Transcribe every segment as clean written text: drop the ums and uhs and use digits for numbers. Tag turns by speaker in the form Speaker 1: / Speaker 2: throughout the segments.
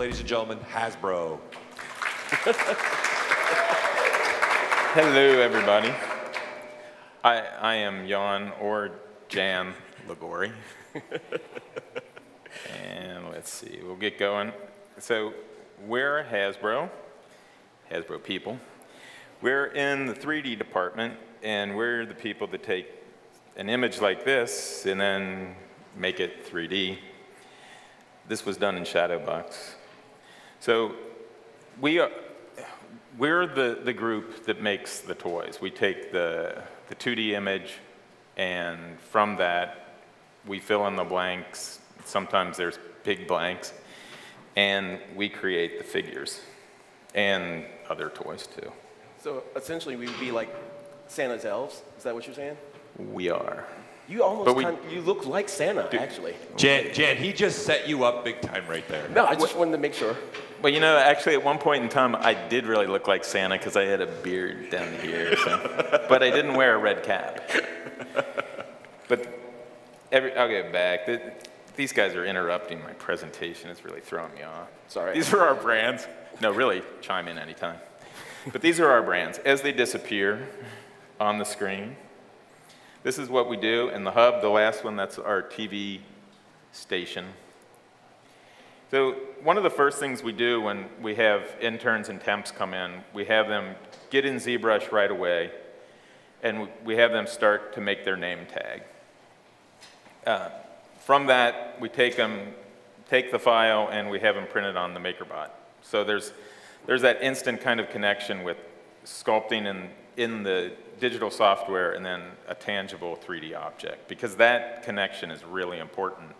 Speaker 1: ladies and gentlemen, Hasbro.
Speaker 2: Hello, everybody. I am Jan or Jan Lagori. And let's see, we'll get going. So we're Hasbro people. We're in the 3D department, and we're the people that take an image like this and then make it 3D. This was done in Shadowbox. So we're the group that makes the toys. We take the 2D image, and from that, we fill in the blanks. Sometimes there's big blanks, and we create the figures and other toys too.
Speaker 3: So essentially, we would be like Santa's elves. Is that what you're saying?
Speaker 2: We are.
Speaker 3: You almost you look like Santa, actually.
Speaker 1: Jan, he just set you up big time right there.
Speaker 3: No, I just wanted to make sure.
Speaker 2: Well, you know, actually, at one point in time, I did really look like Santa because I had a beard down here, but I didn't wear a red cap. But I'll get back. These guys are interrupting my presentation. It's really throwing me off.
Speaker 3: Sorry.
Speaker 2: These are our brands. No, really, chime in anytime. But these are our brands. As they disappear on the screen, this is what we do. In the hub, the last one, that's our TV station. So one of the first things we do when we have interns and temps come in, we have them get in ZBrush right away, and we have them start to make their name tag. From that, we take the file, and we have them printed on the MakerBot. So there's that instant kind of connection with sculpting in the digital software and then a tangible 3D object, because that connection is really important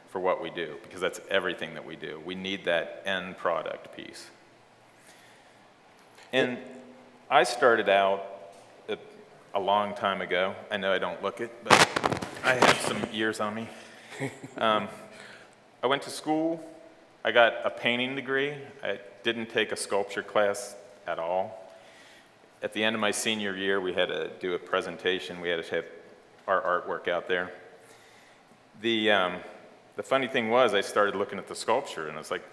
Speaker 2: for what we do, because that's everything that we do. We need that end product piece. And I started out a long time ago. I know I don't look it, but I have some years on me. I went to school. I got a painting degree. I didn't take a sculpture class at all. At the end of my senior year, we had to do a presentation. We had to have our artwork out there. The funny thing was, I started looking at the sculpture, and I was like,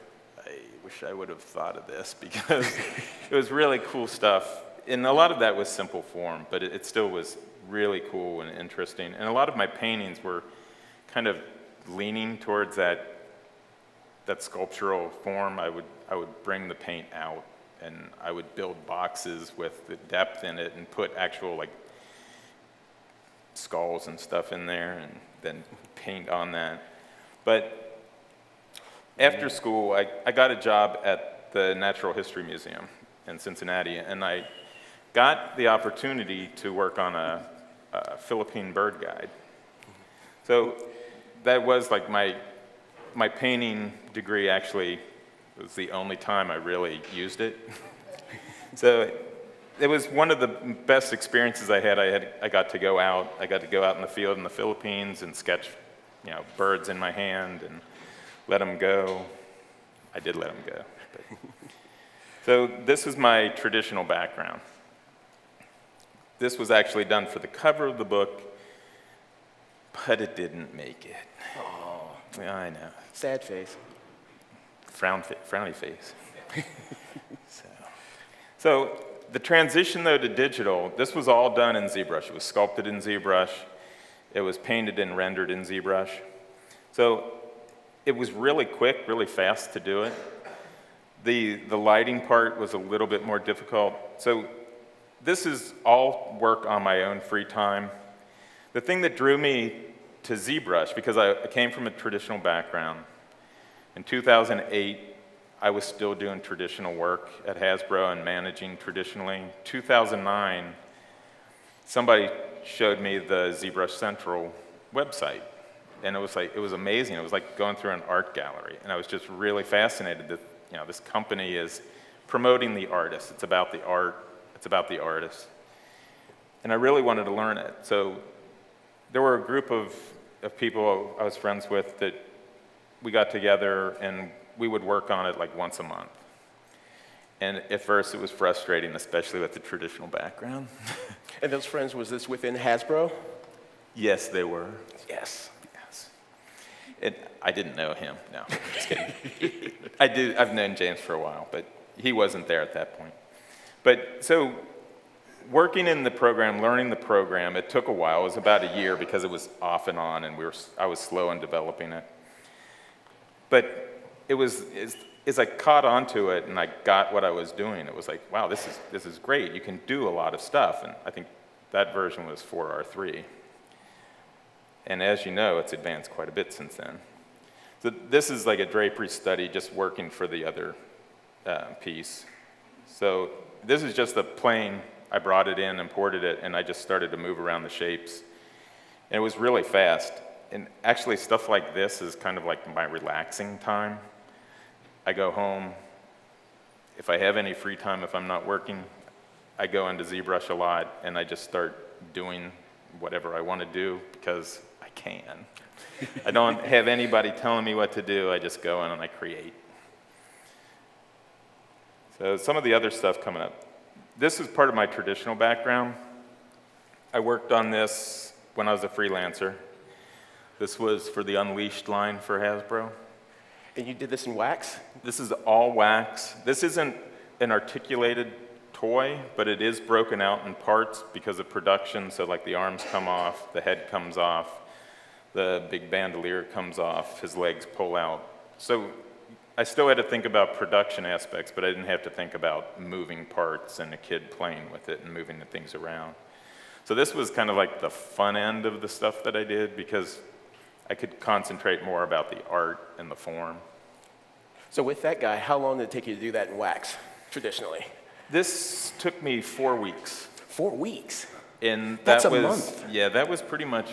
Speaker 2: I wish I would have thought of this, because it was really cool stuff. And a lot of that was simple form, but it still was really cool and interesting. And a lot of my paintings were kind of leaning towards that sculptural form. I would bring the paint out, and I would build boxes with the depth in it and put actual like skulls and stuff in there, and then paint on that. But after school, I got a job at the Natural History Museum in Cincinnati, and I got the opportunity to work on a Philippine bird guide. So that was like my painting degree. Actually was the only time I really used it. So it was one of the best experiences I had. I got to go out. I got to go out in the field in the Philippines and sketch, birds in my hand and let them go. I did let them go. But. So this is my traditional background. This was actually done for the cover of the book, but it didn't make it.
Speaker 3: Oh.
Speaker 2: I know.
Speaker 3: Sad face.
Speaker 2: Frowny face. So the transition, though, to digital, this was all done in ZBrush. It was sculpted in ZBrush. It was painted and rendered in ZBrush. So it was really quick, really fast to do it. The lighting part was a little bit more difficult. So this is all work on my own free time. The thing that drew me to ZBrush, because I came from a traditional background, in 2008, I was still doing traditional work at Hasbro and managing traditionally. 2009, somebody showed me the ZBrush Central website, and it was amazing. It was like going through an art gallery, and I was just really fascinated that this company is promoting the artist. It's about the art. It's about the artist, and I really wanted to learn it. So there were a group of people I was friends with that we got together, and we would work on it like once a month. And at first it was frustrating, especially with the traditional background.
Speaker 3: And those friends, was this within Hasbro?
Speaker 2: Yes, they were.
Speaker 3: Yes.
Speaker 2: Yes. I didn't know him, no, just kidding. I've known James for a while, but he wasn't there at that point. But so working in the program, learning the program, it took a while. It was about a year because it was off and on, and I was slow in developing it. But as I caught onto it and I got what I was doing, it was like, wow, this is great. You can do a lot of stuff, and I think that version was 4R3. And as you know, it's advanced quite a bit since then. So this is like a drapery study just working for the other piece. So this is just a plane. I brought it in, imported it, and I just started to move around the shapes. And it was really fast. And actually, stuff like this is kind of like my relaxing time. I go home. If I have any free time, if I'm not working, I go into ZBrush a lot, and I just start doing whatever I want to do because I can. I don't have anybody telling me what to do. I just go in and I create. So some of the other stuff coming up. This is part of my traditional background. I worked on this when I was a freelancer. This was for the Unleashed line for Hasbro.
Speaker 3: And you did this in wax?
Speaker 2: This is all wax. This isn't an articulated toy, but it is broken out in parts because of production. So like the arms come off, the head comes off, the big bandolier comes off, his legs pull out. So I still had to think about production aspects, but I didn't have to think about moving parts and a kid playing with it and moving the things around. So this was kind of like the fun end of the stuff that I did because I could concentrate more about the art and the form.
Speaker 3: So with that guy, how long did it take you to do that in wax, traditionally?
Speaker 2: This took me 4 weeks.
Speaker 3: 4 weeks?
Speaker 2: And
Speaker 3: That's
Speaker 2: that
Speaker 3: a
Speaker 2: was,
Speaker 3: month.
Speaker 2: Yeah, that was pretty much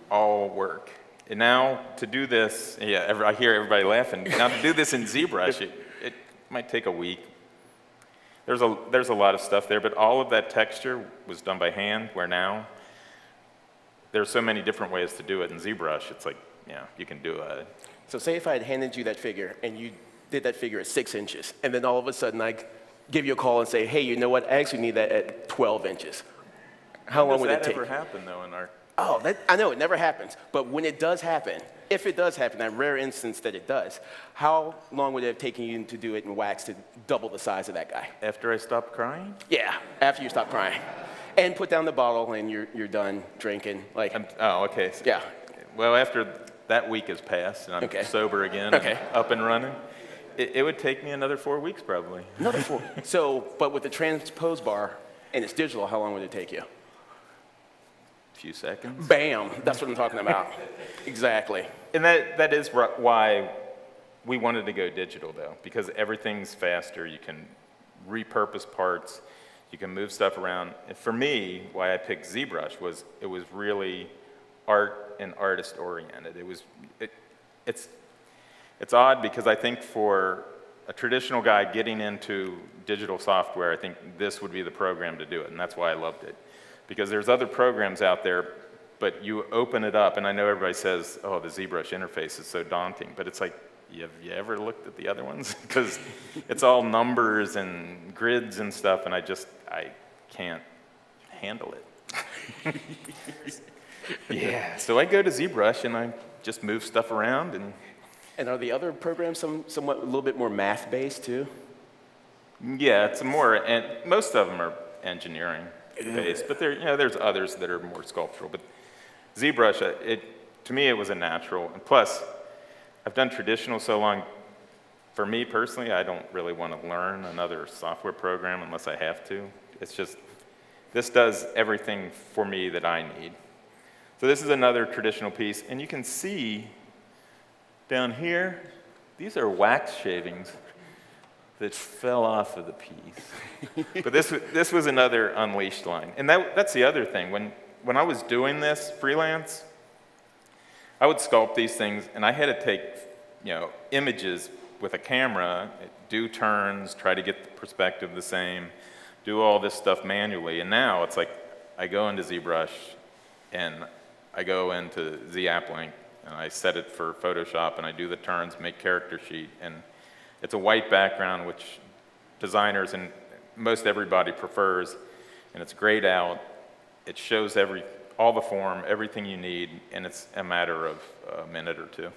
Speaker 2: all work. And now to do this, yeah, I hear everybody laughing. Now to do this in ZBrush, it might take a week. There's a lot of stuff there, but all of that texture was done by hand, where now there's so many different ways to do it in ZBrush. It's like, yeah, you can do a...
Speaker 3: So say if I had handed you that figure and you did that figure at 6 inches, and then all of a sudden I give you a call and say, hey, you know what, I actually need that at 12 inches. How long would it take?
Speaker 2: Does that ever happen, though, in art?
Speaker 3: Oh, I know it never happens, but when it does happen, if it does happen, that rare instance that it does, how long would it have taken you to do it in wax to double the size of that guy?
Speaker 2: After I stopped crying?
Speaker 3: Yeah, after you stop crying. And put down the bottle and you're done drinking. Like,
Speaker 2: Oh, okay. So,
Speaker 3: yeah.
Speaker 2: well, after that week has passed and I'm sober again,
Speaker 3: Okay.
Speaker 2: up and running, it would take me another 4 weeks probably.
Speaker 3: Another 4. So, but with the transpose bar and it's digital, how long would it take you?
Speaker 2: A few seconds.
Speaker 3: Bam, that's what I'm talking about. Exactly.
Speaker 2: And that is why we wanted to go digital, though, because everything's faster. You can repurpose parts. You can move stuff around. And for me, why I picked ZBrush was it was really art and artist-oriented. It's odd because I think for a traditional guy getting into digital software, I think this would be the program to do it, and that's why I loved it. Because there's other programs out there, but you open it up, and I know everybody says, oh, the ZBrush interface is so daunting, but it's like, have you ever looked at the other ones? Because it's all numbers and grids and stuff, and I can't handle it. Yeah, so I go to ZBrush, and I just move stuff around.
Speaker 3: And are the other programs somewhat a little bit more math-based, too?
Speaker 2: Yeah, it's more, and most of them are engineering based, but there's others that are more sculptural. But ZBrush, to me, it was a natural. And plus, I've done traditional so long. For me personally, I don't really want to learn another software program unless I have to. It's just, this does everything for me that I need. So this is another traditional piece, and you can see down here, these are wax shavings that fell off of the piece. But this was another Unleashed line. And that's the other thing. When I was doing this freelance, I would sculpt these things, and I had to take images with a camera, do turns, try to get the perspective the same, do all this stuff manually. And now it's like I go into ZBrush, and I go into ZAppLink, and I set it for Photoshop, and I do the turns, make character sheet, and it's a white background, which designers and most everybody prefers, and it's grayed out. It shows all the form, everything you need, and it's a matter of a minute or two.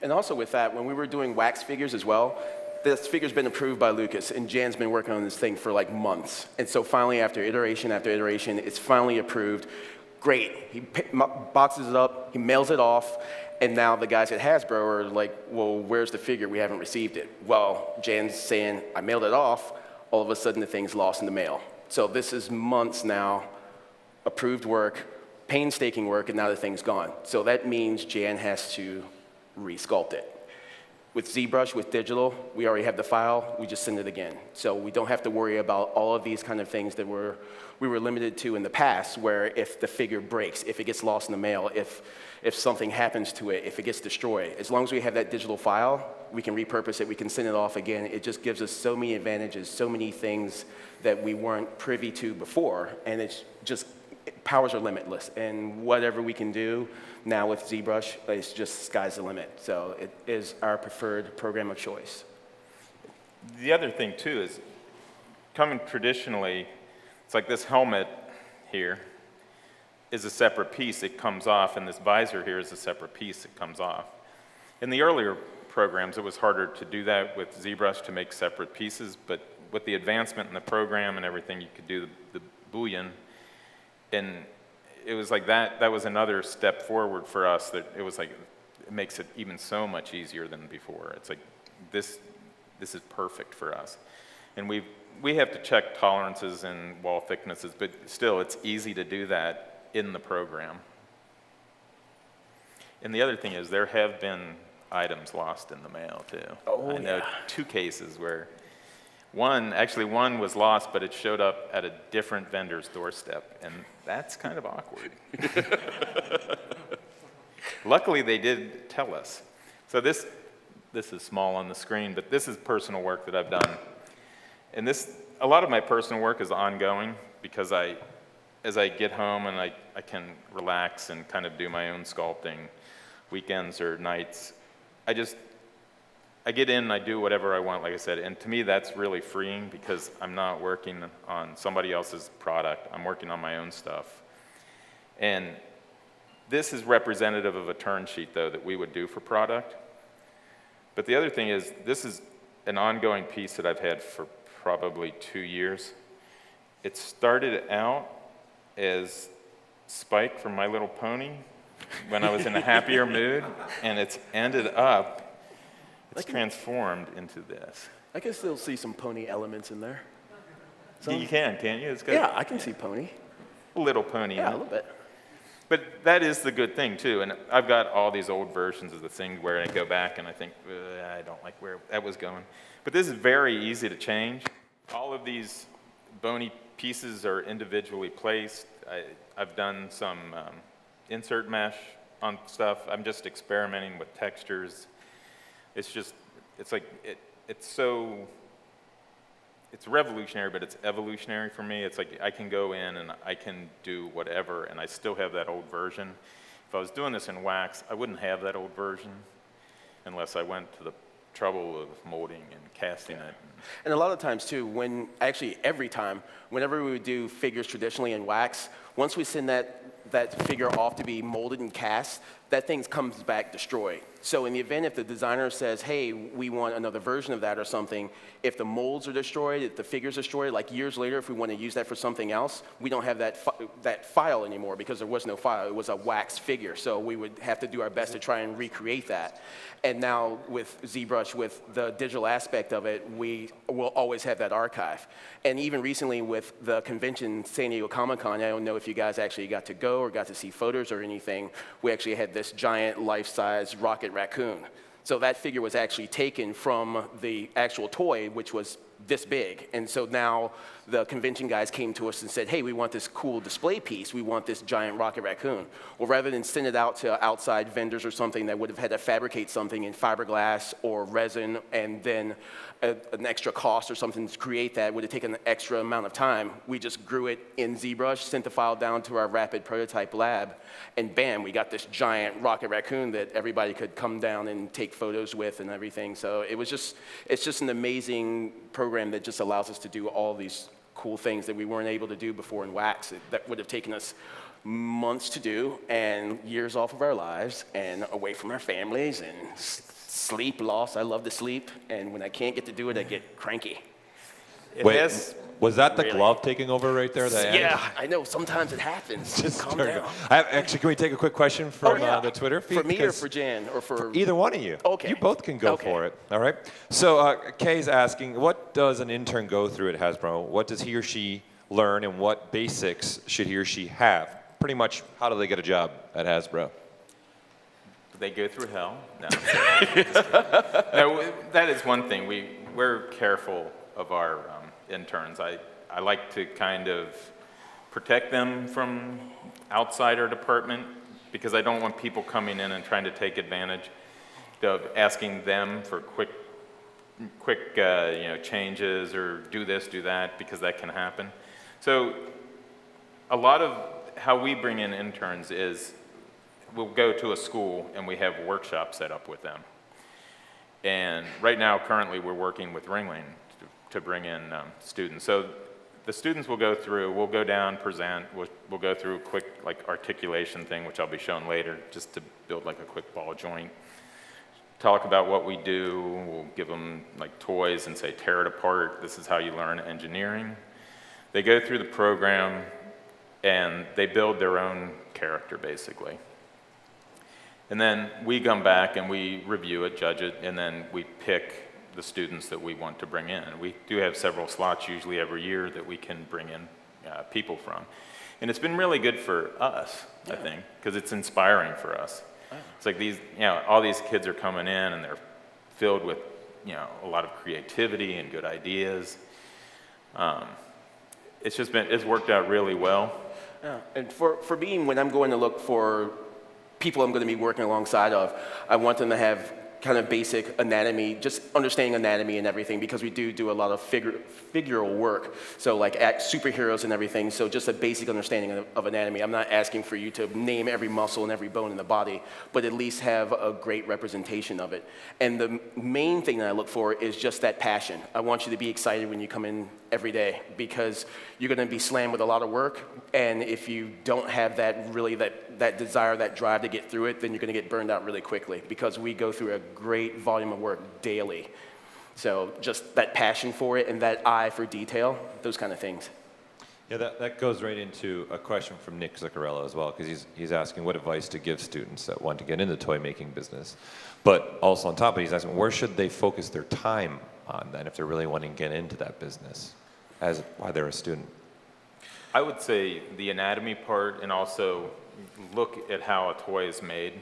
Speaker 3: And also with that, when we were doing wax figures as well, this figure's been approved by Lucas, and Jan's been working on this thing for like months. And so finally, after iteration, it's finally approved. Great. He boxes it up, he mails it off, and now the guys at Hasbro are like, well, where's the figure? We haven't received it. Well, Jan's saying, I mailed it off. All of a sudden, the thing's lost in the mail. So this is months now, approved work, painstaking work, and now the thing's gone. So that means Jan has to re-sculpt it. With ZBrush, with digital, we already have the file, we just send it again. So we don't have to worry about all of these kind of things that we were limited to in the past, where if the figure breaks, if it gets lost in the mail, if something happens to it, if it gets destroyed. As long as we have that digital file, we can repurpose it, we can send it off again. It just gives us so many advantages, so many things that we weren't privy to before, and it's just, powers are limitless. And whatever we can do now with ZBrush, it's just sky's the limit. So it is our preferred program of choice.
Speaker 2: The other thing too is, coming traditionally, it's like this helmet here is a separate piece, it comes off, and this visor here is a separate piece, it comes off. In the earlier programs, it was harder to do that with ZBrush to make separate pieces, but with the advancement in the program and everything, you could do the boolean, and it was like that was another step forward for us, that it was like, it makes it even so much easier than before. It's like, this is perfect for us. And we have to check tolerances and wall thicknesses, but still, it's easy to do that in the program. And the other thing is, there have been items lost in the mail too.
Speaker 3: Oh,
Speaker 2: I know
Speaker 3: yeah.
Speaker 2: 2 cases where one was lost, but it showed up at a different vendor's doorstep, and that's kind of awkward. Luckily, they did tell us. So this is small on the screen, but this is personal work that I've done. And a lot of my personal work is ongoing, because as I get home and I can relax and kind of do my own sculpting, weekends or nights, I get in and I do whatever I want, like I said, and to me that's really freeing, because I'm not working on somebody else's product, I'm working on my own stuff. And this is representative of a turn sheet, though, that we would do for product. But the other thing is, this is an ongoing piece that I've had for probably 2 years. It started out as Spike from My Little Pony when I was in a happier mood, and it's ended up, it's transformed into this.
Speaker 3: I can still see some pony elements in there.
Speaker 2: You can't you? It's got
Speaker 3: Yeah, I can see pony.
Speaker 2: a little pony in
Speaker 3: Yeah, a
Speaker 2: it.
Speaker 3: little bit.
Speaker 2: But that is the good thing, too. And I've got all these old versions of the thing where I go back and I think, I don't like where that was going. But this is very easy to change. All of these bony pieces are individually placed. I've done some insert mesh on stuff. I'm just experimenting with textures. It's revolutionary, but it's evolutionary for me. It's like I can go in and I can do whatever, and I still have that old version. If I was doing this in wax, I wouldn't have that old version unless I went to the trouble of molding and casting it.
Speaker 3: And a lot of times too, every time, whenever we would do figures traditionally in wax, once we send that figure off to be molded and cast, that thing comes back destroyed. So in the event if the designer says, hey, we want another version of that or something, if the molds are destroyed, if the figure's destroyed, like years later, if we want to use that for something else, we don't have that file anymore, because there was no file. It was a wax figure. So we would have to do our best to try and recreate that. And now with ZBrush, with the digital aspect of it, we will always have that archive. And even recently with the convention, San Diego Comic-Con, I don't know if you guys actually got to go or got to see photos or anything, we actually had this giant life-size rocket raccoon. So that figure was actually taken from the actual toy, which was this big. And so now the convention guys came to us and said, hey, we want this cool display piece. We want this giant rocket raccoon. Well, rather than send it out to outside vendors or something that would have had to fabricate something in fiberglass or resin, and then an extra cost or something to create that, would have taken an extra amount of time. We just grew it in ZBrush, sent the file down to our rapid prototype lab, and bam, we got this giant rocket raccoon that everybody could come down and take photos with and everything. So it's just an amazing program that just allows us to do all these cool things that we weren't able to do before in wax. That would have taken us months to do and years off of our lives and away from our families and sleep loss. I love to sleep, and when I can't get to do it, I get cranky.
Speaker 1: Wait, was that the
Speaker 3: Really?
Speaker 1: glove taking over right there?
Speaker 3: Yeah, I know. Sometimes it happens. Just calm down.
Speaker 1: Actually, can we take a quick question from the Twitter feed?
Speaker 3: For me or
Speaker 1: Because
Speaker 3: for Jan? Or for
Speaker 1: either one of you.
Speaker 3: Okay.
Speaker 1: You both can go for it. All right. So Kay's asking, what does an intern go through at Hasbro? What does he or she learn, and what basics should he or she have? Pretty much, how do they get a job at Hasbro?
Speaker 2: They go through hell. No. No, that is one thing. We're careful of our interns. I like to kind of protect them from outside our department because I don't want people coming in and trying to take advantage of asking them for quick changes or do this, do that, because that can happen. So a lot of how we bring in interns is we'll go to a school and we have workshops set up with them. And right now, currently, we're working with Ringling to bring in students. So the students will go through, we'll go down, present, we'll go through a quick articulation thing, which I'll be showing later, just to build a quick ball joint. Talk about what we do, we'll give them toys and say, tear it apart, this is how you learn engineering. They go through the program and they build their own character, basically. And then we come back and we review it, judge it, and then we pick the students that we want to bring in. We do have several slots usually every year that we can bring in people from. And it's been really good for us, I think, because it's inspiring for us. It's like these, all these kids are coming in and they're filled with, a lot of creativity and good ideas. It's worked out really well.
Speaker 3: Yeah. And for me, when I'm going to look for people I'm going to be working alongside of, I want them to have kind of basic anatomy, just understanding anatomy and everything, because we do a lot of figural work, so like superheroes and everything, so just a basic understanding of anatomy. I'm not asking for you to name every muscle and every bone in the body, but at least have a great representation of it. And the main thing that I look for is just that passion. I want you to be excited when you come in every day, because you're going to be slammed with a lot of work, and if you don't have that desire, that drive to get through it, then you're going to get burned out really quickly, because we go through a great volume of work daily. So just that passion for it and that eye for detail, those kind of things.
Speaker 1: Yeah, that goes right into a question from Nick Zuccarello as well, because he's asking what advice to give students that want to get into the toy making business. But also on top of it, he's asking where should they focus their time on then if they're really wanting to get into that business while they're a student?
Speaker 2: I would say the anatomy part, and also look at how a toy is made.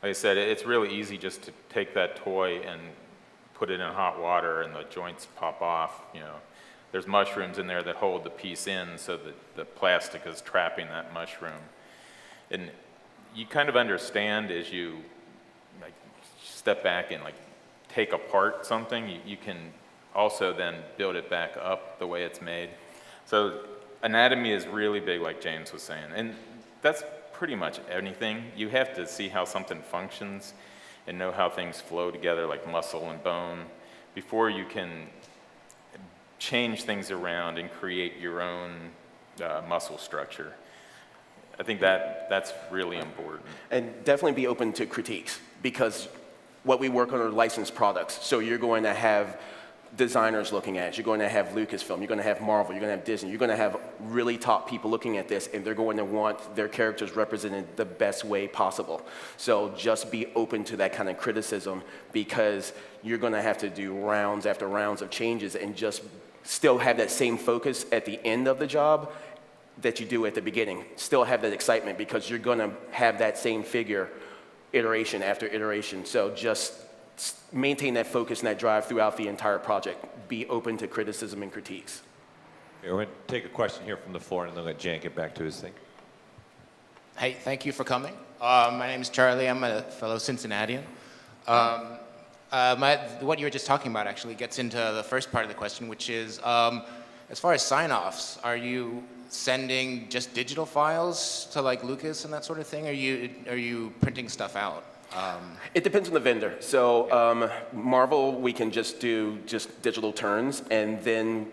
Speaker 2: Like I said, it's really easy just to take that toy and put it in hot water and the joints pop off. There's mushrooms in there that hold the piece in so that the plastic is trapping that mushroom. And you kind of understand as you step back and take apart something, you can also then build it back up the way it's made. So anatomy is really big, like James was saying. And that's pretty much anything. You have to see how something functions and know how things flow together, like muscle and bone, before you can change things around and create your own muscle structure. I think that's really important.
Speaker 3: And definitely be open to critiques, because what we work on are licensed products. So you're going to have designers looking at it. You're going to have Lucasfilm, you're going to have Marvel, you're going to have Disney, you're going to have really top people looking at this, and they're going to want their characters represented the best way possible. So just be open to that kind of criticism, because you're going to have to do rounds after rounds of changes and just still have that same focus at the end of the job that you do at the beginning. Still have that excitement, because you're going to have that same figure iteration after iteration. So just maintain that focus and that drive throughout the entire project. Be open to criticism and critiques.
Speaker 1: We're going to take a question here from the floor, and then let Jan get back to his thing.
Speaker 4: Hey, thank you for coming. My name is Charlie. I'm a fellow Cincinnatian. What you were just talking about actually gets into the first part of the question, which is, as far as sign-offs, are you sending just digital files to Lucas and that sort of thing? Are you printing stuff out?
Speaker 3: It depends on the vendor. So Marvel, we can just do digital turns, and then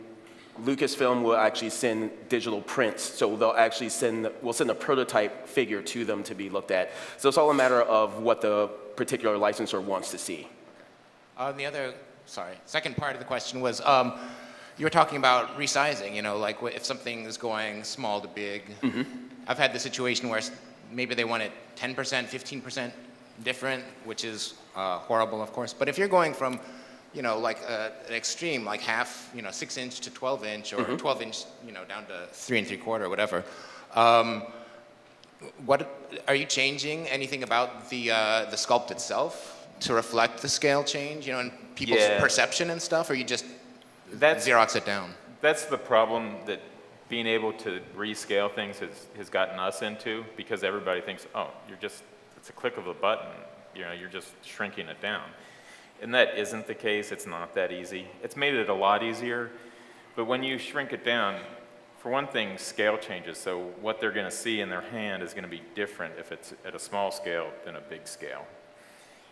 Speaker 3: Lucasfilm will actually send digital prints, so we'll send a prototype figure to them to be looked at. So it's all a matter of what the particular licensor wants to see.
Speaker 4: Second part of the question was, you were talking about resizing, you know, like if something is going small to big. Mm-hmm. I've had the situation where maybe they want it 10%, 15% different, which is horrible, of course. But if you're going from, you know, like an extreme, like half, you know, 6-inch to 12-inch, or 12-inch, you know, down to 3 3/4, whatever. What are you changing anything about the sculpt itself to reflect the scale change, you know, and people's perception and stuff, or you just Xerox it down?
Speaker 2: That's the problem that being able to rescale things has gotten us into, because everybody thinks, oh, it's a click of a button, you know, you're just shrinking it down. And that isn't the case. It's not that easy. It's made it a lot easier, but when you shrink it down, for one thing, scale changes. So what they're going to see in their hand is going to be different if it's at a small scale than a big scale.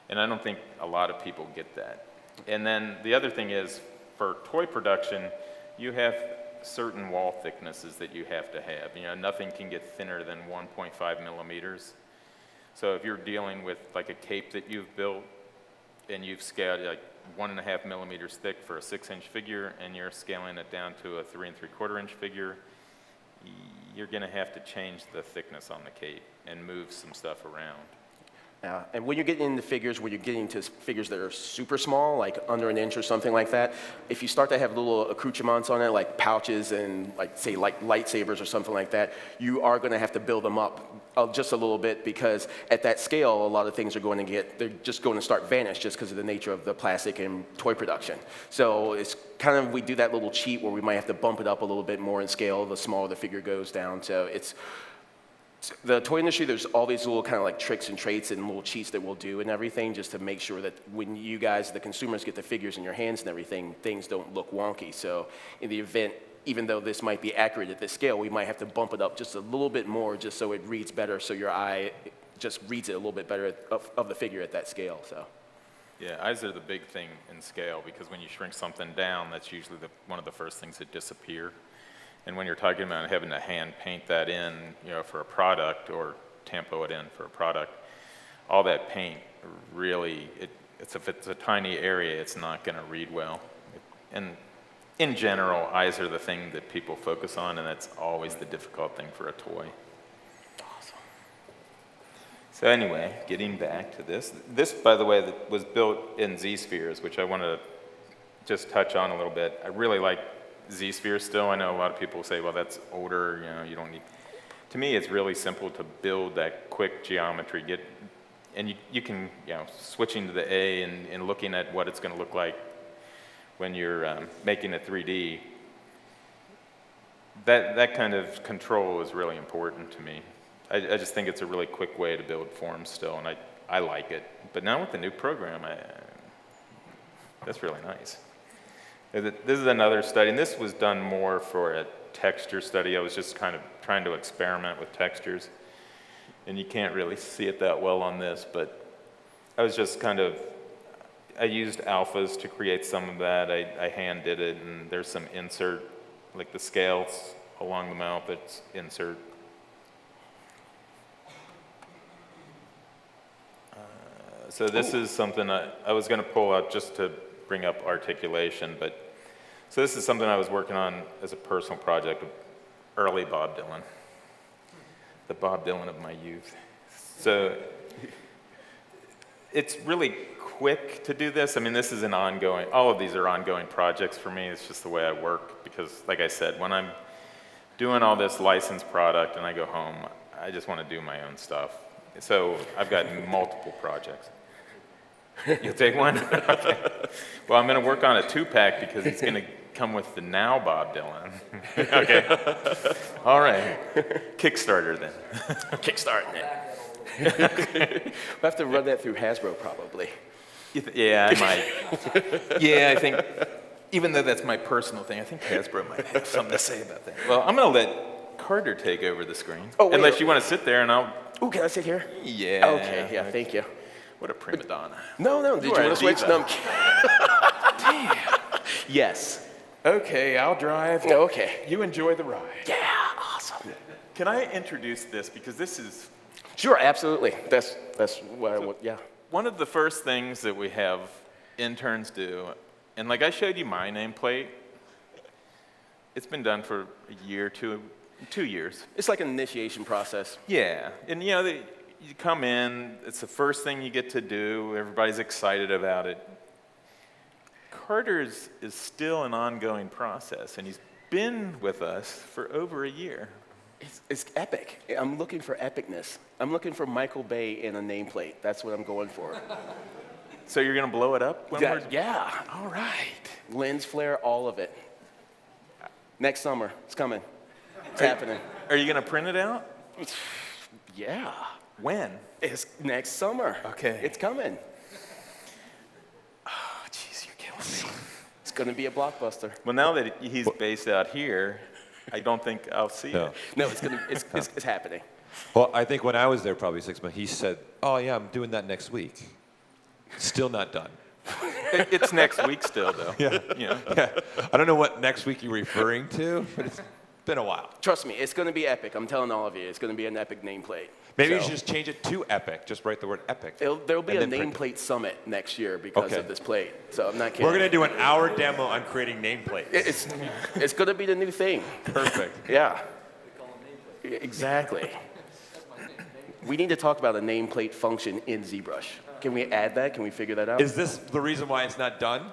Speaker 2: And I don't think a lot of people get that. And then the other thing is, for toy production, you have certain wall thicknesses that you have to have. You know, nothing can get thinner than 1.5 millimeters. So if you're dealing with like a cape that you've built and you've scaled like 1.5 millimeters thick for a 6-inch figure, and you're scaling it down to a 3 3/4-inch figure, you're going to have to change the thickness on the cape and move some stuff around.
Speaker 3: And when you're getting into figures, when you're getting to figures that are super small, like under an inch or something like that, if you start to have little accoutrements on it, like pouches and like lightsabers or something like that, you are going to have to build them up just a little bit, because at that scale, a lot of things are going to they're just going to start vanish just because of the nature of the plastic and toy production. So it's kind of, we do that little cheat where we might have to bump it up a little bit more in scale the smaller the figure goes down. So it's, the toy industry, there's all these little kind of like tricks and traits and little cheats that we'll do and everything, just to make sure that when you guys, the consumers, get the figures in your hands and everything, things don't look wonky. So in the event, even though this might be accurate at this scale, we might have to bump it up just a little bit more just so it reads better, so your eye just reads it a little bit better of the figure at that scale. So.
Speaker 2: Yeah, eyes are the big thing in scale, because when you shrink something down, that's usually one of the first things that disappear. And when you're talking about having to hand paint that in, you know, for a product, or tampo it in for a product, all that paint really, if it's a tiny area, it's not going to read well. And in general, eyes are the thing that people focus on, and that's always the difficult thing for a toy.
Speaker 3: Awesome.
Speaker 2: So anyway, getting back to this. This, by the way, that was built in ZSpheres, which I want to just touch on a little bit. I really like ZSpheres still. I know a lot of people say, well, that's older, you know, you don't need. To me, it's really simple to build that quick geometry. And you can, you know, switching to the A and looking at what it's going to look like when you're making a 3D, that kind of control is really important to me. I just think it's a really quick way to build forms still, and I like it. But now with the new program, that's really nice. This is another study, and this was done more for a texture study. I was just kind of trying to experiment with textures, and you can't really see it that well on this, but I was just I used alphas to create some of that. I hand did it, and there's some insert, like the scales along the mouth, it's insert. So this is something I was going to pull out just to bring up articulation, but so this is something I was working on as a personal project, early Bob Dylan, the Bob Dylan of my youth. So it's really quick to do this. I mean, this is an ongoing, all of these are ongoing projects for me. It's just the way I work, because like I said, when I'm doing all this licensed product and I go home, I just want to do my own stuff. So I've got multiple projects. You'll take one? Okay. Well, I'm going to work on a 2-pack because it's going to come with the now Bob Dylan. Okay. All right. Kickstarter then. Kickstarting it.
Speaker 3: We'll have to run that through Hasbro probably.
Speaker 2: Yeah, I might. Yeah, I think, even though that's my personal thing, I think Hasbro might have something to say about that. Well, I'm going to let Carter take over the screen. Oh, wait, unless you want to sit there and I'll...
Speaker 3: Oh, can I sit here?
Speaker 2: Yeah.
Speaker 3: Okay, yeah, thank you.
Speaker 2: What a prima donna.
Speaker 3: No, did you want to switch? No, I'm kidding. Damn. Yes.
Speaker 2: Okay, I'll drive.
Speaker 3: Okay.
Speaker 2: You enjoy the ride.
Speaker 3: Yeah, awesome.
Speaker 2: Can I introduce this? Because this is
Speaker 3: Sure, absolutely. That's what I would, yeah.
Speaker 2: one of the first things that we have interns do. And like I showed you my nameplate. It's been done for a year, 2 years.
Speaker 3: It's like an initiation process.
Speaker 2: Yeah, and you know, you come in, it's the first thing you get to do, everybody's excited about it. Carter's is still an ongoing process, and he's been with us for over a year.
Speaker 3: It's epic. I'm looking for epicness. I'm looking for Michael Bay in a nameplate. That's what I'm going for.
Speaker 2: So you're gonna blow it up? When we're...
Speaker 3: Yeah.
Speaker 2: All right.
Speaker 3: Lens flare, all of it. Next summer, it's coming. It's happening.
Speaker 2: Are you gonna print it out?
Speaker 3: Yeah.
Speaker 2: When?
Speaker 3: It's next summer.
Speaker 2: Okay.
Speaker 3: It's coming.
Speaker 2: Oh, jeez, you're killing me.
Speaker 3: It's going to be a blockbuster.
Speaker 2: Well, now that he's based out here, I don't think I'll see
Speaker 1: No.
Speaker 2: it.
Speaker 3: No, it's happening.
Speaker 1: Well, I think when I was there probably 6 months, he said, oh yeah, I'm doing that next week. Still not done.
Speaker 2: It's next week still, though.
Speaker 1: Yeah.
Speaker 2: You know?
Speaker 1: Yeah. I don't know what next week you're referring to, but it's been a while.
Speaker 3: Trust me, it's going to be epic. I'm telling all of you, it's going to be an epic nameplate.
Speaker 1: Maybe you
Speaker 3: So,
Speaker 1: should just change it to Epic. Just write the word Epic.
Speaker 3: There'll be a
Speaker 1: and then print it.
Speaker 3: nameplate summit next year because
Speaker 1: Okay.
Speaker 3: of this plate. So I'm not kidding.
Speaker 1: We're going to do an hour demo on creating nameplates.
Speaker 3: It's going to be the new thing.
Speaker 1: Perfect.
Speaker 3: Yeah. Exactly. We need to talk about a nameplate function in ZBrush. Can we add that? Can we figure that out?
Speaker 1: Is this the reason why it's not done?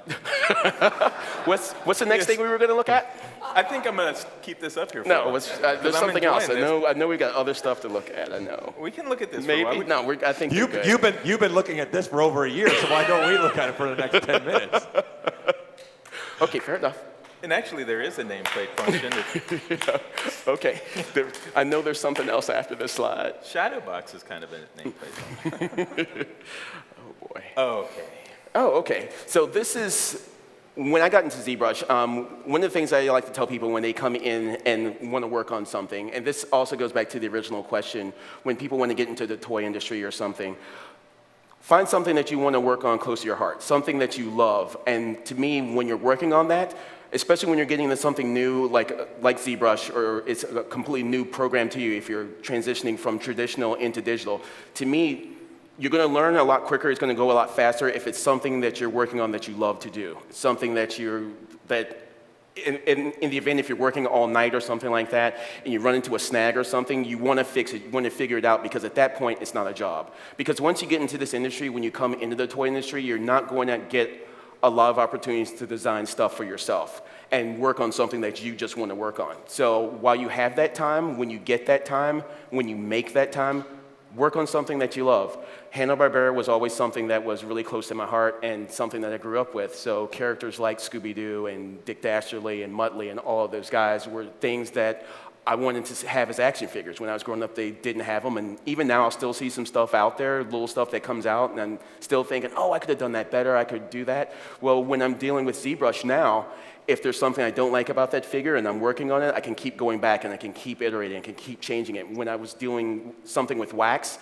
Speaker 3: What's the next thing we were going to look at?
Speaker 2: I think I'm going to keep this up here for a
Speaker 3: No,
Speaker 2: while.
Speaker 3: there's
Speaker 2: I'm
Speaker 3: something else.
Speaker 2: enjoying
Speaker 3: I know we got other stuff to look at. I know.
Speaker 2: We can look at this
Speaker 3: Maybe.
Speaker 2: for a while.
Speaker 3: No, I think we're good.
Speaker 1: You've been looking at this for over a year, so why don't we look at it for the next 10 minutes?
Speaker 3: Okay, fair enough.
Speaker 2: And actually, there is a nameplate function.
Speaker 3: Okay. I know there's something else after this slide.
Speaker 2: Shadowbox is kind of a nameplate function.
Speaker 3: Oh, boy.
Speaker 2: Oh, okay.
Speaker 3: Oh, okay. So this is, when I got into ZBrush, one of the things I like to tell people when they come in and want to work on something, and this also goes back to the original question, when people want to get into the toy industry or something, find something that you want to work on close to your heart, something that you love. And to me, when you're working on that, especially when you're getting into something new like ZBrush, or it's a completely new program to you if you're transitioning from traditional into digital, to me, you're going to learn a lot quicker, it's going to go a lot faster if it's something that you're working on that you love to do, something that in the event if you're working all night or something like that, and you run into a snag or something, you want to fix it, you want to figure it out, because at that point, it's not a job. Because once you get into this industry, when you come into the toy industry, you're not going to get a lot of opportunities to design stuff for yourself and work on something that you just want to work on. So while you have that time, when you get that time, when you make that time, work on something that you love. Hanna-Barbera was always something that was really close to my heart and something that I grew up with. So characters like Scooby-Doo and Dick Dastardly and Muttley and all of those guys were things that I wanted to have as action figures. When I was growing up, they didn't have them. And even now, I'll still see some stuff out there, little stuff that comes out, and I'm still thinking, oh, I could have done that better, I could do that. Well, when I'm dealing with ZBrush now, if there's something I don't like about that figure and I'm working on it, I can keep going back and I can keep iterating, I can keep changing it. When I was doing something with wax,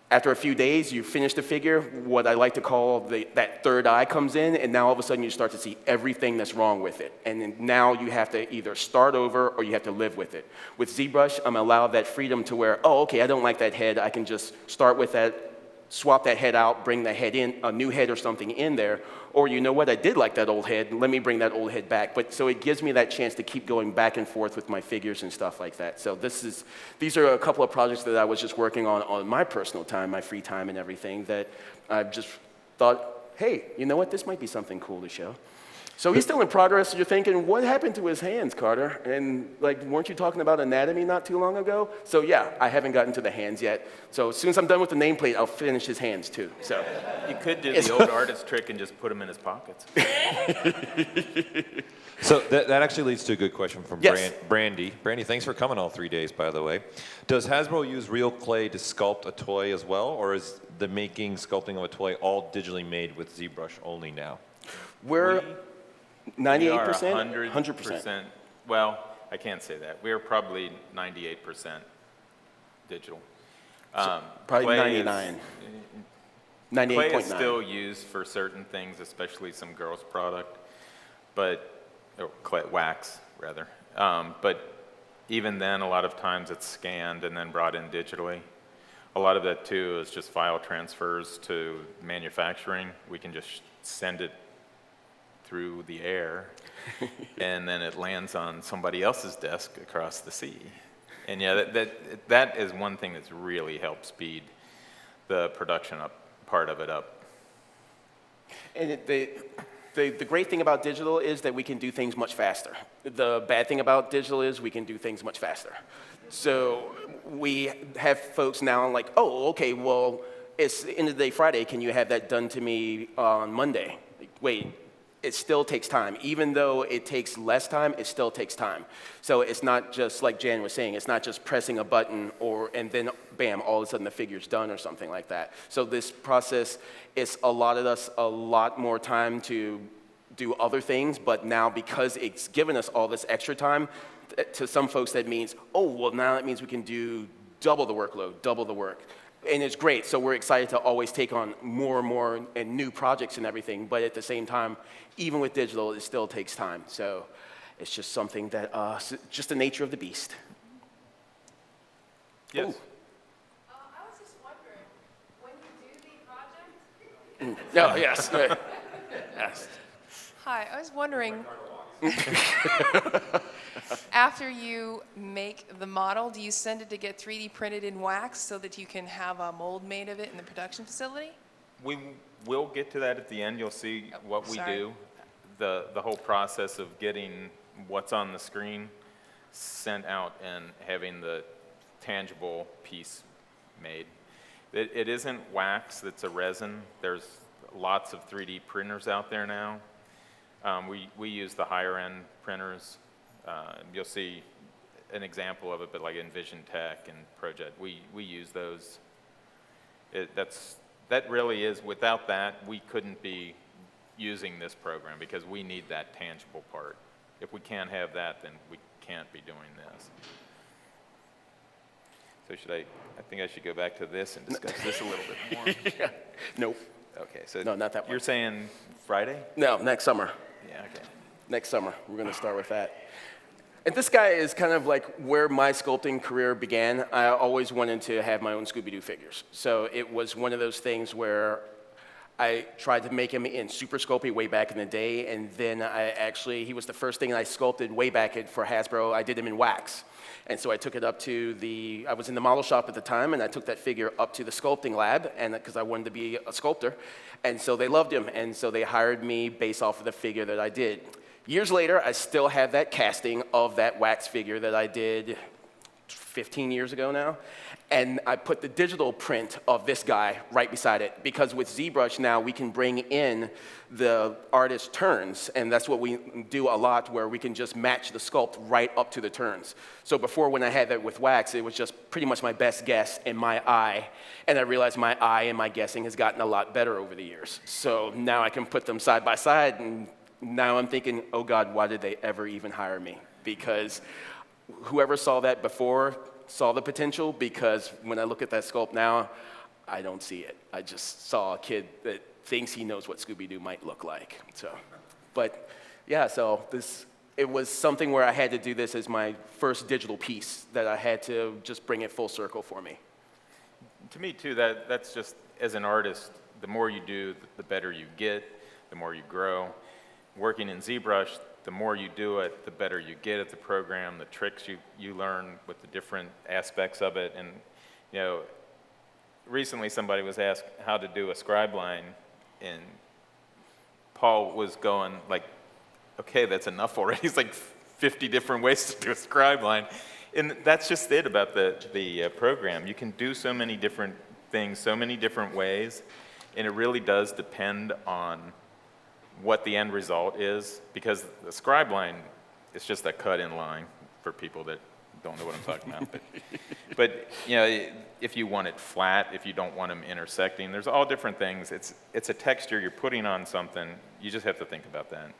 Speaker 3: after a few days, you finish the figure, what I like to call that third eye comes in, and now all of a sudden you start to see everything that's wrong with it. And then now you have to either start over or you have to live with it. With ZBrush, I'm allowed that freedom to where, oh, okay, I don't like that head. I can just start with that, swap that head out, bring the head in, a new head or something in there. Or you know what, I did like that old head, let me bring that old head back. But so it gives me that chance to keep going back and forth with my figures and stuff like that. So these are a couple of projects that I was just working on my personal time, my free time and everything, that I've just thought, hey, you know what, this might be something cool to show. So he's still in progress. You're thinking, what happened to his hands, Carter? And like, weren't you talking about anatomy not too long ago? So yeah, I haven't gotten to the hands yet. So as soon as I'm done with the nameplate, I'll finish his hands too. So
Speaker 2: You could do the old artist trick and just put them in his pockets.
Speaker 1: So that actually leads to a good question from
Speaker 3: Yes.
Speaker 1: Brandy. Brandy, thanks for coming all 3 days, by the way. Does Hasbro use real clay to sculpt a toy as well, or is the sculpting of a toy all digitally made with ZBrush only now?
Speaker 3: we're 98%?
Speaker 2: We are
Speaker 3: 100%.
Speaker 2: Well, I can't say that. We're probably 98% digital.
Speaker 3: Probably
Speaker 2: Clay is-
Speaker 3: 99.
Speaker 2: Clay is
Speaker 3: 98.9.
Speaker 2: still used for certain things, especially some girls' product. But or wax, rather. But even then, a lot of times it's scanned and then brought in digitally. A lot of that, too, is just file transfers to manufacturing. We can just send it through the air, and then it lands on somebody else's desk across the sea. And yeah, that is one thing that's really helped speed the production part of it up.
Speaker 3: And the great thing about digital is that we can do things much faster. The bad thing about digital is we can do things much faster. So we have folks now like, oh, okay, well, it's end of the day Friday. Can you have that done to me on Monday? Like, wait, it still takes time. Even though it takes less time, it still takes time. So it's not just like Jan was saying, it's not just pressing a button and then bam, all of a sudden the figure's done or something like that. So this process, it's allotted us a lot more time to do other things, but now because it's given us all this extra time, to some folks that means, oh, well now that means we can do double the workload, double the work. And it's great, so we're excited to always take on more and more and new projects and everything, but at the same time, even with digital, it still takes time. So it's just something that, just the nature of the beast.
Speaker 2: Yes?
Speaker 3: Ooh.
Speaker 5: I was just wondering, when you do the project,
Speaker 3: No, yes. Yes.
Speaker 5: hi, I was wondering, after you make the model, do you send it to get 3D printed in wax so that you can have a mold made of it in the production facility?
Speaker 2: We will get to that at the end. You'll see what we
Speaker 5: Sorry.
Speaker 2: do. The whole process of getting what's on the screen sent out and having the tangible piece made. It isn't wax, it's a resin. There's lots of 3D printers out there now. We use the higher end printers. You'll see an example of it, but like Envision Tech and Project, we use those. That really is, without that, we couldn't be using this program because we need that tangible part. If we can't have that, then we can't be doing this. So I think I should go back to this and discuss this a little bit more.
Speaker 3: Yeah. Nope.
Speaker 2: Okay, so
Speaker 3: No, not that one.
Speaker 2: you're saying Friday?
Speaker 3: No, next summer.
Speaker 2: Yeah, okay.
Speaker 3: Next summer, we're going to start with that. And this guy is kind of like where my sculpting career began. I always wanted to have my own Scooby-Doo figures. So it was one of those things where I tried to make him in Super Sculpey way back in the day, and then he was the first thing I sculpted way back for Hasbro. I did him in wax. And so I took it up to I was in the model shop at the time, and I took that figure up to the sculpting lab, and because I wanted to be a sculptor. And so they loved him, and so they hired me based off of the figure that I did. Years later, I still have that casting of that wax figure that I did 15 years ago now. And I put the digital print of this guy right beside it, because with ZBrush now we can bring in the artist's turns, and that's what we do a lot, where we can just match the sculpt right up to the turns. So before, when I had that with wax, it was just pretty much my best guess and my eye, and I realized my eye and my guessing has gotten a lot better over the years. So now I can put them side by side, and now I'm thinking, oh God, why did they ever even hire me? Because whoever saw that before saw the potential, because when I look at that sculpt now, I don't see it. I just saw a kid that thinks he knows what Scooby-Doo might look like. So, but yeah, so it was something where I had to do this as my first digital piece, that I had to just bring it full circle for me.
Speaker 2: To me, too, that's just, as an artist, the more you do, the better you get, the more you grow. Working in ZBrush, the more you do it, the better you get at the program, the tricks you learn with the different aspects of it. And, you know, recently somebody was asked how to do a scribe line, and Paul was going like, okay, that's enough already. It's like 50 different ways to do a scribe line. And that's just it about the program. You can do so many different things, so many different ways, and it really does depend on what the end result is, because the scribe line is just a cut-in line for people that don't know what I'm talking about. But you know, if you want it flat, if you don't want them intersecting, there's all different things. It's a texture you're putting on something. You just have to think about that.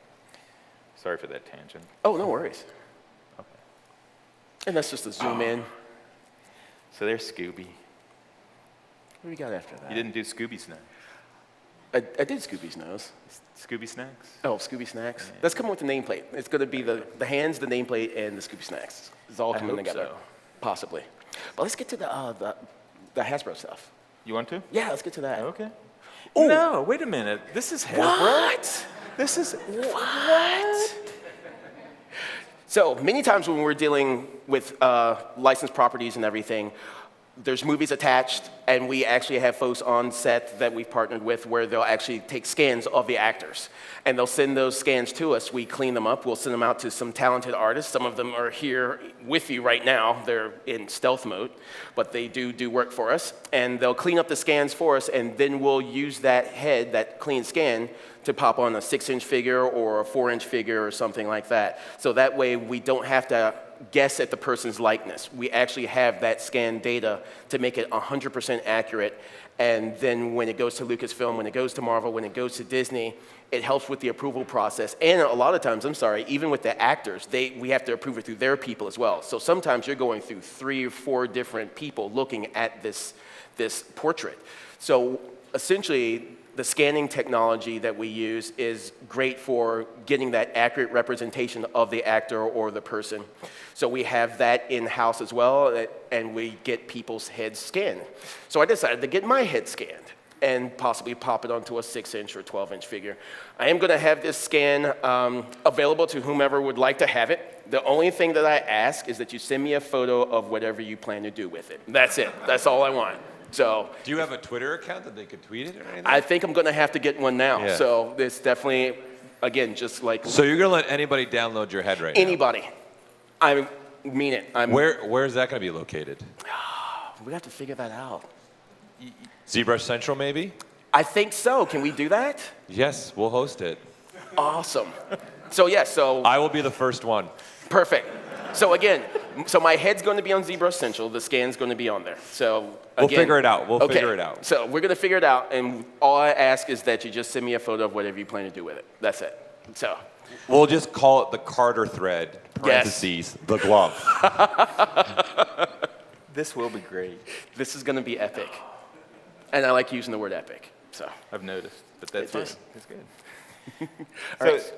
Speaker 2: Sorry for that tangent.
Speaker 3: Oh, no worries.
Speaker 2: Okay.
Speaker 3: And that's just a zoom in.
Speaker 2: So there's Scooby.
Speaker 3: What do we got after that?
Speaker 2: You didn't do Scooby Snack.
Speaker 3: I did Scooby's nose.
Speaker 2: Scooby Snacks?
Speaker 3: Oh, Scooby Snacks. That's coming with the nameplate. It's going to be the hands, the nameplate, and the Scooby Snacks. It's all coming
Speaker 2: hope
Speaker 3: together,
Speaker 2: so.
Speaker 3: possibly. But let's get to the Hasbro stuff.
Speaker 2: You want to?
Speaker 3: Yeah, let's get to that.
Speaker 2: Okay.
Speaker 3: Ooh.
Speaker 2: No, wait a minute. This is Hasbro.
Speaker 3: What?
Speaker 2: This is
Speaker 3: What? So many times when we're dealing with licensed properties and everything, there's movies attached, and we actually have folks on set that we've partnered with where they'll actually take scans of the actors. And they'll send those scans to us. We clean them up. We'll send them out to some talented artists. Some of them are here with you right now. They're in stealth mode, but they do work for us. And they'll clean up the scans for us, and then we'll use that head, that clean scan, to pop on a 6-inch figure or a 4-inch figure or something like that. So that way we don't have to guess at the person's likeness. We actually have that scan data to make it 100% accurate. And then when it goes to Lucasfilm, when it goes to Marvel, when it goes to Disney, it helps with the approval process. And a lot of times, even with the actors, we have to approve it through their people as well. So sometimes you're going through 3 or 4 different people looking at this portrait. So essentially, the scanning technology that we use is great for getting that accurate representation of the actor or the person. So we have that in-house as well, and we get people's heads scanned. So I decided to get my head scanned and possibly pop it onto a 6-inch or 12-inch figure. I am going to have this scan available to whomever would like to have it. The only thing that I ask is that you send me a photo of whatever you plan to do with it. That's it. That's all I want. So,
Speaker 1: Do you have a Twitter account that they could tweet it or anything?
Speaker 3: I think I'm going to have to get one now.
Speaker 1: Yeah.
Speaker 3: So it's definitely, again, just like
Speaker 1: So you're going to let anybody download your head right
Speaker 3: anybody. I mean it.
Speaker 1: now? Where's that going to be located?
Speaker 3: We have to figure that out.
Speaker 1: ZBrush Central, maybe?
Speaker 3: I think so. Can we do that?
Speaker 1: Yes, we'll host it.
Speaker 3: Awesome. So
Speaker 1: I will be the first one.
Speaker 3: perfect. So again, my head's going to be on ZBrush Central. The scan's going to be on there. So
Speaker 1: We'll
Speaker 3: again,
Speaker 1: figure it out. We'll
Speaker 3: okay.
Speaker 1: figure it out.
Speaker 3: So we're going to figure it out, and all I ask is that you just send me a photo of whatever you plan to do with it. That's it. So
Speaker 1: We'll just call it the Carter thread, parentheses, the glove.
Speaker 2: This will be great.
Speaker 3: this is going to be epic, and I like using the word epic. So
Speaker 2: I've noticed, but that's
Speaker 3: It is.
Speaker 2: fine. That's good.
Speaker 3: all
Speaker 2: So,
Speaker 3: right.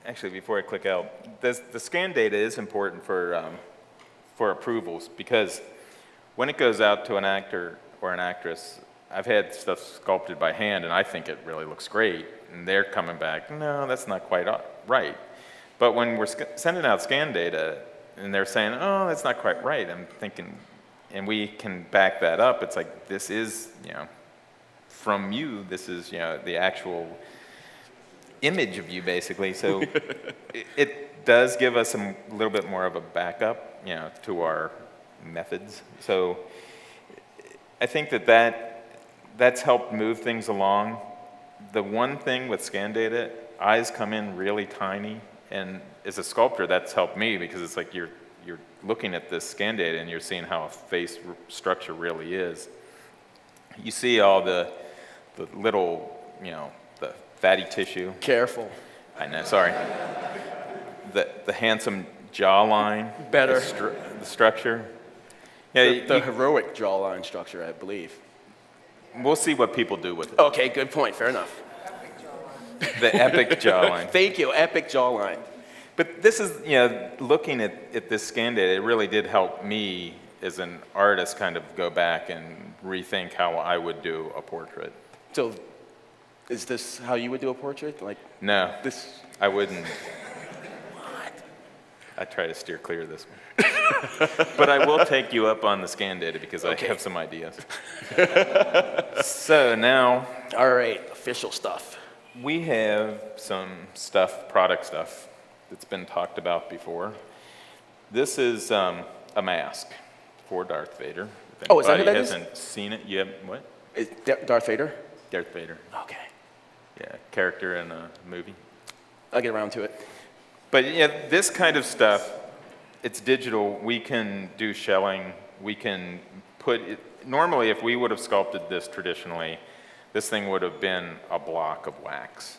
Speaker 2: actually, before I click out, the scan data is important for approvals because when it goes out to an actor or an actress, I've had stuff sculpted by hand, and I think it really looks great, and they're coming back, no, that's not quite right. But when we're sending out scan data, and they're saying, oh, that's not quite right, I'm thinking, and we can back that up, it's like, this is, from you, this is, the actual image of you, basically. So it does give us a little bit more of a backup, to our methods. So I think that's helped move things along. The one thing with scan data, eyes come in really tiny, and as a sculptor, that's helped me because it's like you're looking at this scan data and you're seeing how a face structure really is. You see all the little, the fatty tissue.
Speaker 3: Careful.
Speaker 2: I know, sorry. The handsome jawline.
Speaker 3: Better.
Speaker 2: The structure. Yeah,
Speaker 3: The heroic jawline structure, I believe.
Speaker 2: we'll see what people do with it.
Speaker 3: Okay, good point. Fair enough.
Speaker 2: The epic jawline.
Speaker 3: Thank you. Epic jawline.
Speaker 2: But this is, looking at this scan data, it really did help me as an artist kind of go back and rethink how I would do a portrait.
Speaker 3: So, is this how you would do a portrait? Like
Speaker 2: No,
Speaker 3: this?
Speaker 2: I wouldn't.
Speaker 3: What?
Speaker 2: I try to steer clear of this one. But I will take you up on the scan data because I have some ideas. So now
Speaker 3: All right, official stuff.
Speaker 2: we have some stuff, product stuff, that's been talked about before. This is a mask for Darth Vader. If
Speaker 3: Oh, is that who
Speaker 2: anybody
Speaker 3: that is?
Speaker 2: hasn't seen it, you have, what?
Speaker 3: Is Darth Vader?
Speaker 2: Darth Vader.
Speaker 3: Okay,
Speaker 2: Yeah, character in a movie.
Speaker 3: I'll get around to it.
Speaker 2: But yeah, this kind of stuff, it's digital. We can do shelling. We can put it, normally if we would have sculpted this traditionally, this thing would have been a block of wax.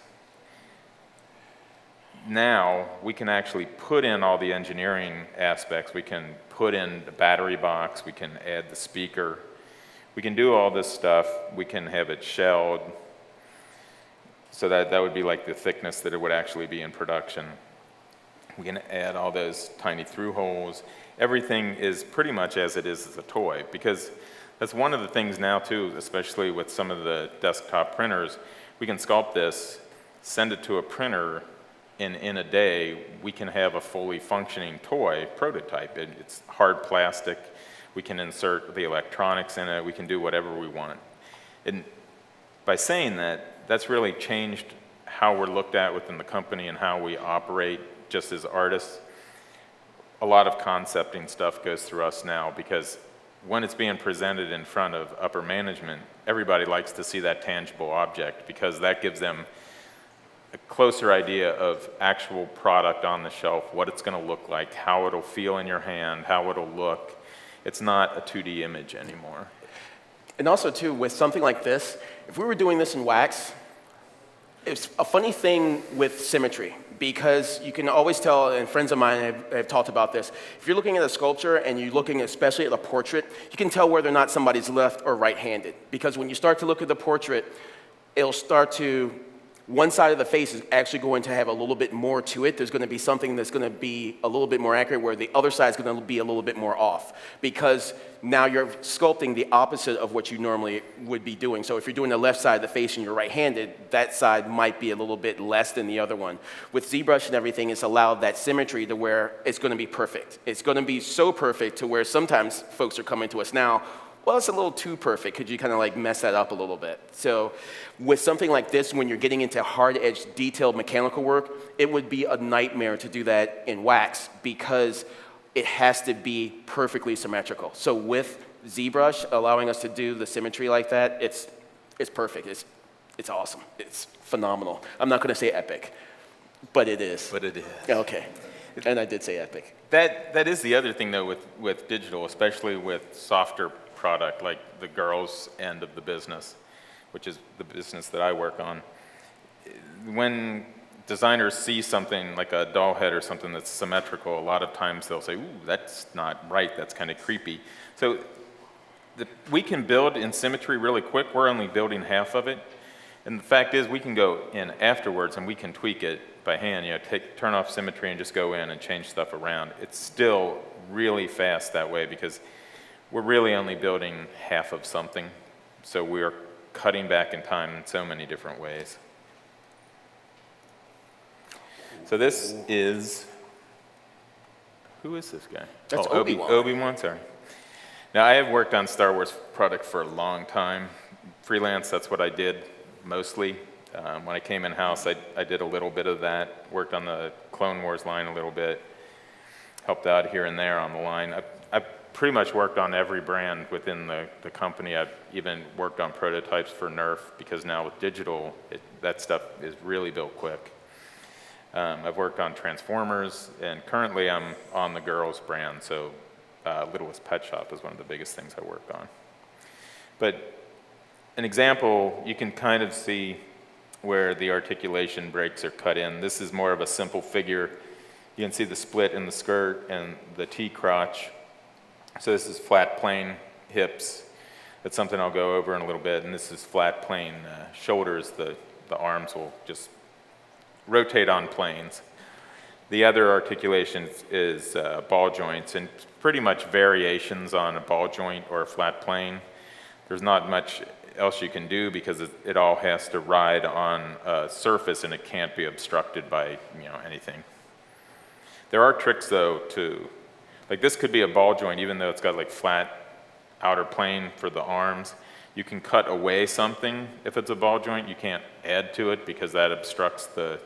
Speaker 2: Now, we can actually put in all the engineering aspects. We can put in the battery box. We can add the speaker. We can do all this stuff. We can have it shelled. So that would be like the thickness that it would actually be in production. We can add all those tiny through holes. Everything is pretty much as it is as a toy, because that's one of the things now too, especially with some of the desktop printers. We can sculpt this, send it to a printer, and in a day, we can have a fully functioning toy prototype. It's hard plastic. We can insert the electronics in it. We can do whatever we want. And by saying that, that's really changed how we're looked at within the company and how we operate just as artists. A lot of concepting stuff goes through us now, because when it's being presented in front of upper management, everybody likes to see that tangible object, because that gives them a closer idea of actual product on the shelf, what it's going to look like, how it'll feel in your hand, how it'll look. It's not a 2D image anymore.
Speaker 3: And also, too, with something like this, if we were doing this in wax, it's a funny thing with symmetry, because you can always tell, and friends of mine have talked about this, if you're looking at a sculpture and you're looking especially at a portrait, you can tell whether or not somebody's left or right-handed. Because when you start to look at the portrait, it'll start to, one side of the face is actually going to have a little bit more to it. There's going to be something that's going to be a little bit more accurate, where the other side is going to be a little bit more off, because now you're sculpting the opposite of what you normally would be doing. So if you're doing the left side of the face and you're right-handed, that side might be a little bit less than the other one. With ZBrush and everything, it's allowed that symmetry to where it's going to be perfect. It's going to be so perfect to where sometimes folks are coming to us now, well, it's a little too perfect. Could you kind of like mess that up a little bit? So with something like this, when you're getting into hard-edged, detailed mechanical work, it would be a nightmare to do that in wax, because it has to be perfectly symmetrical. So with ZBrush allowing us to do the symmetry like that, it's perfect. It's awesome. It's phenomenal. I'm not going to say epic, but it is.
Speaker 2: But it is.
Speaker 3: Okay. And I did say epic.
Speaker 2: That is the other thing, though, with digital, especially with softer product like the girls' end of the business, which is the business that I work on. When designers see something like a doll head or something that's symmetrical, a lot of times they'll say, ooh, that's not right, that's kind of creepy. So we can build in symmetry really quick. We're only building half of it. And the fact is, we can go in afterwards and we can tweak it by hand, turn off symmetry and just go in and change stuff around. It's still really fast that way, because we're really only building half of something. So we're cutting back in time in so many different ways. So this is, who is this guy?
Speaker 3: That's Obi-Wan.
Speaker 2: Obi-Wan, sorry. Now, I have worked on Star Wars product for a long time. Freelance, that's what I did mostly. When I came in-house, I did a little bit of that, worked on the Clone Wars line a little bit, helped out here and there on the line. I've pretty much worked on every brand within the company. I've even worked on prototypes for Nerf, because now with digital, that stuff is really built quick. I've worked on Transformers, and currently I'm on the girls brand, so Littlest Pet Shop is one of the biggest things I work on. But an example, you can kind of see where the articulation breaks are cut in. This is more of a simple figure. You can see the split in the skirt and the T-crotch. So this is flat plane hips. That's something I'll go over in a little bit. And this is flat plane shoulders. The arms will just rotate on planes. The other articulation is ball joints, and pretty much variations on a ball joint or a flat plane. There's not much else you can do, because it all has to ride on a surface and it can't be obstructed by anything. There are tricks, though, to, like this could be a ball joint, even though it's got like flat outer plane for the arms. You can cut away something if it's a ball joint. You can't add to it, because that obstructs the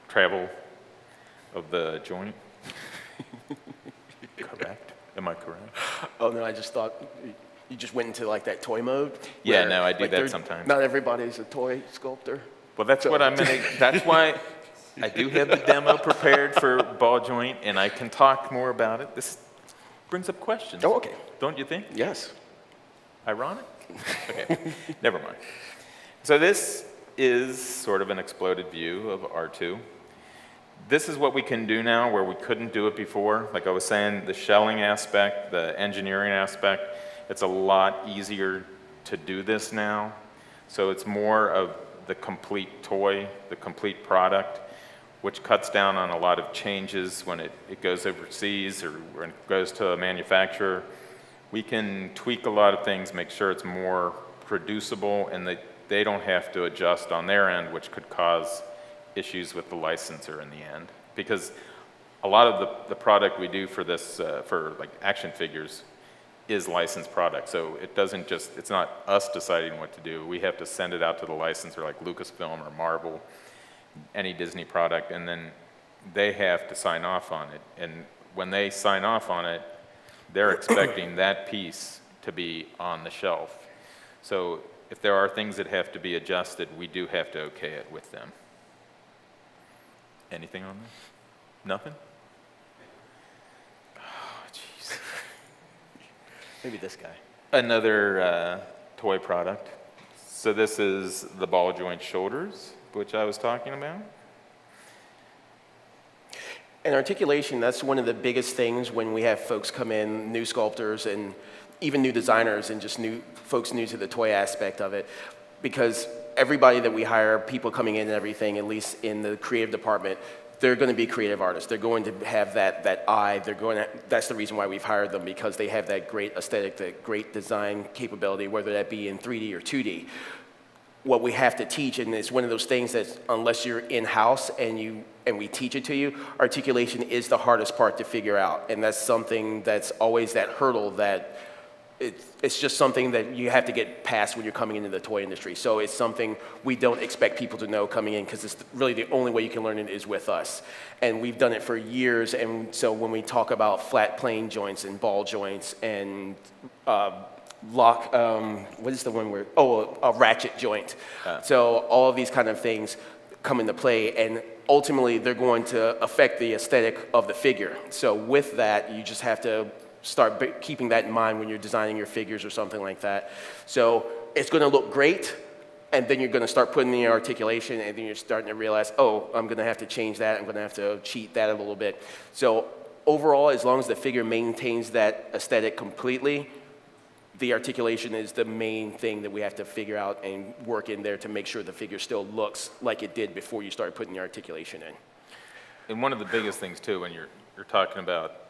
Speaker 2: travel of the joint. Correct? Am I correct?
Speaker 3: Oh, no, I just thought you just went into like that toy mode.
Speaker 2: Yeah,
Speaker 3: where,
Speaker 2: no, I do
Speaker 3: like,
Speaker 2: that sometimes.
Speaker 3: Not everybody's a toy sculptor.
Speaker 2: Well, that's what I'm gonna, that's why I do have the demo prepared for ball joint, and I can talk more about it. This brings up questions.
Speaker 3: Oh, okay.
Speaker 2: Don't you think?
Speaker 3: Yes.
Speaker 2: Ironic? Okay, never mind. So this is sort of an exploded view of R2. This is what we can do now where we couldn't do it before. Like I was saying, the shelling aspect, the engineering aspect, it's a lot easier to do this now. So it's more of the complete toy, the complete product, which cuts down on a lot of changes when it goes overseas or when it goes to a manufacturer. We can tweak a lot of things, make sure it's more producible, and that they don't have to adjust on their end, which could cause issues with the licensor in the end. Because a lot of the product we do for this, for like action figures, is licensed product. So it doesn't just, it's not us deciding what to do. We have to send it out to the licensor like Lucasfilm or Marvel, any Disney product, and then they have to sign off on it. And when they sign off on it, they're expecting that piece to be on the shelf. So if there are things that have to be adjusted, we do have to okay it with them. Anything on this? Nothing? Oh, jeez.
Speaker 3: Maybe this guy.
Speaker 2: Another toy product. So this is the ball joint shoulders, which I was talking about.
Speaker 3: And articulation, that's one of the biggest things when we have folks come in, new sculptors and even new designers and just new folks new to the toy aspect of it. Because everybody that we hire, people coming in and everything, at least in the creative department, they're going to be creative artists. They're going to have that eye. That's the reason why we've hired them, because they have that great aesthetic, that great design capability, whether that be in 3D or 2D. What we have to teach, and it's one of those things that unless you're in-house and we teach it to you, articulation is the hardest part to figure out. And that's something that's always that hurdle that it's just something that you have to get past when you're coming into the toy industry. So it's something we don't expect people to know coming in, because it's really the only way you can learn it is with us. And we've done it for years, and so when we talk about flat plane joints and ball joints and lock, what is the one where, a ratchet joint. So all of these kind of things come into play, and ultimately they're going to affect the aesthetic of the figure. So with that, you just have to start keeping that in mind when you're designing your figures or something like that. So it's going to look great, and then you're going to start putting in the articulation, and then you're starting to realize, oh, I'm going to have to change that, I'm going to have to cheat that a little bit. So overall, as long as the figure maintains that aesthetic completely, the articulation is the main thing that we have to figure out and work in there to make sure the figure still looks like it did before you started putting the articulation in.
Speaker 2: And one of the biggest things too, when you're talking about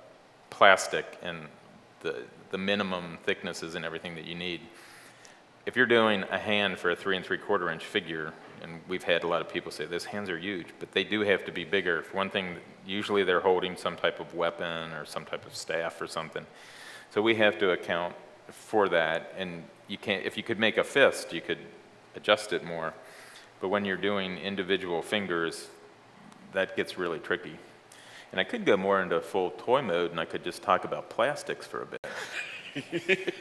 Speaker 2: plastic and the minimum thicknesses and everything that you need, if you're doing a hand for a 3 3/4 inch figure, and we've had a lot of people say those hands are huge, but they do have to be bigger. For one thing, usually they're holding some type of weapon or some type of staff or something. So we have to account for that, and you can't, if you could make a fist, you could adjust it more. But when you're doing individual fingers, that gets really tricky. And I could go more into full toy mode, and I could just talk about plastics for a bit.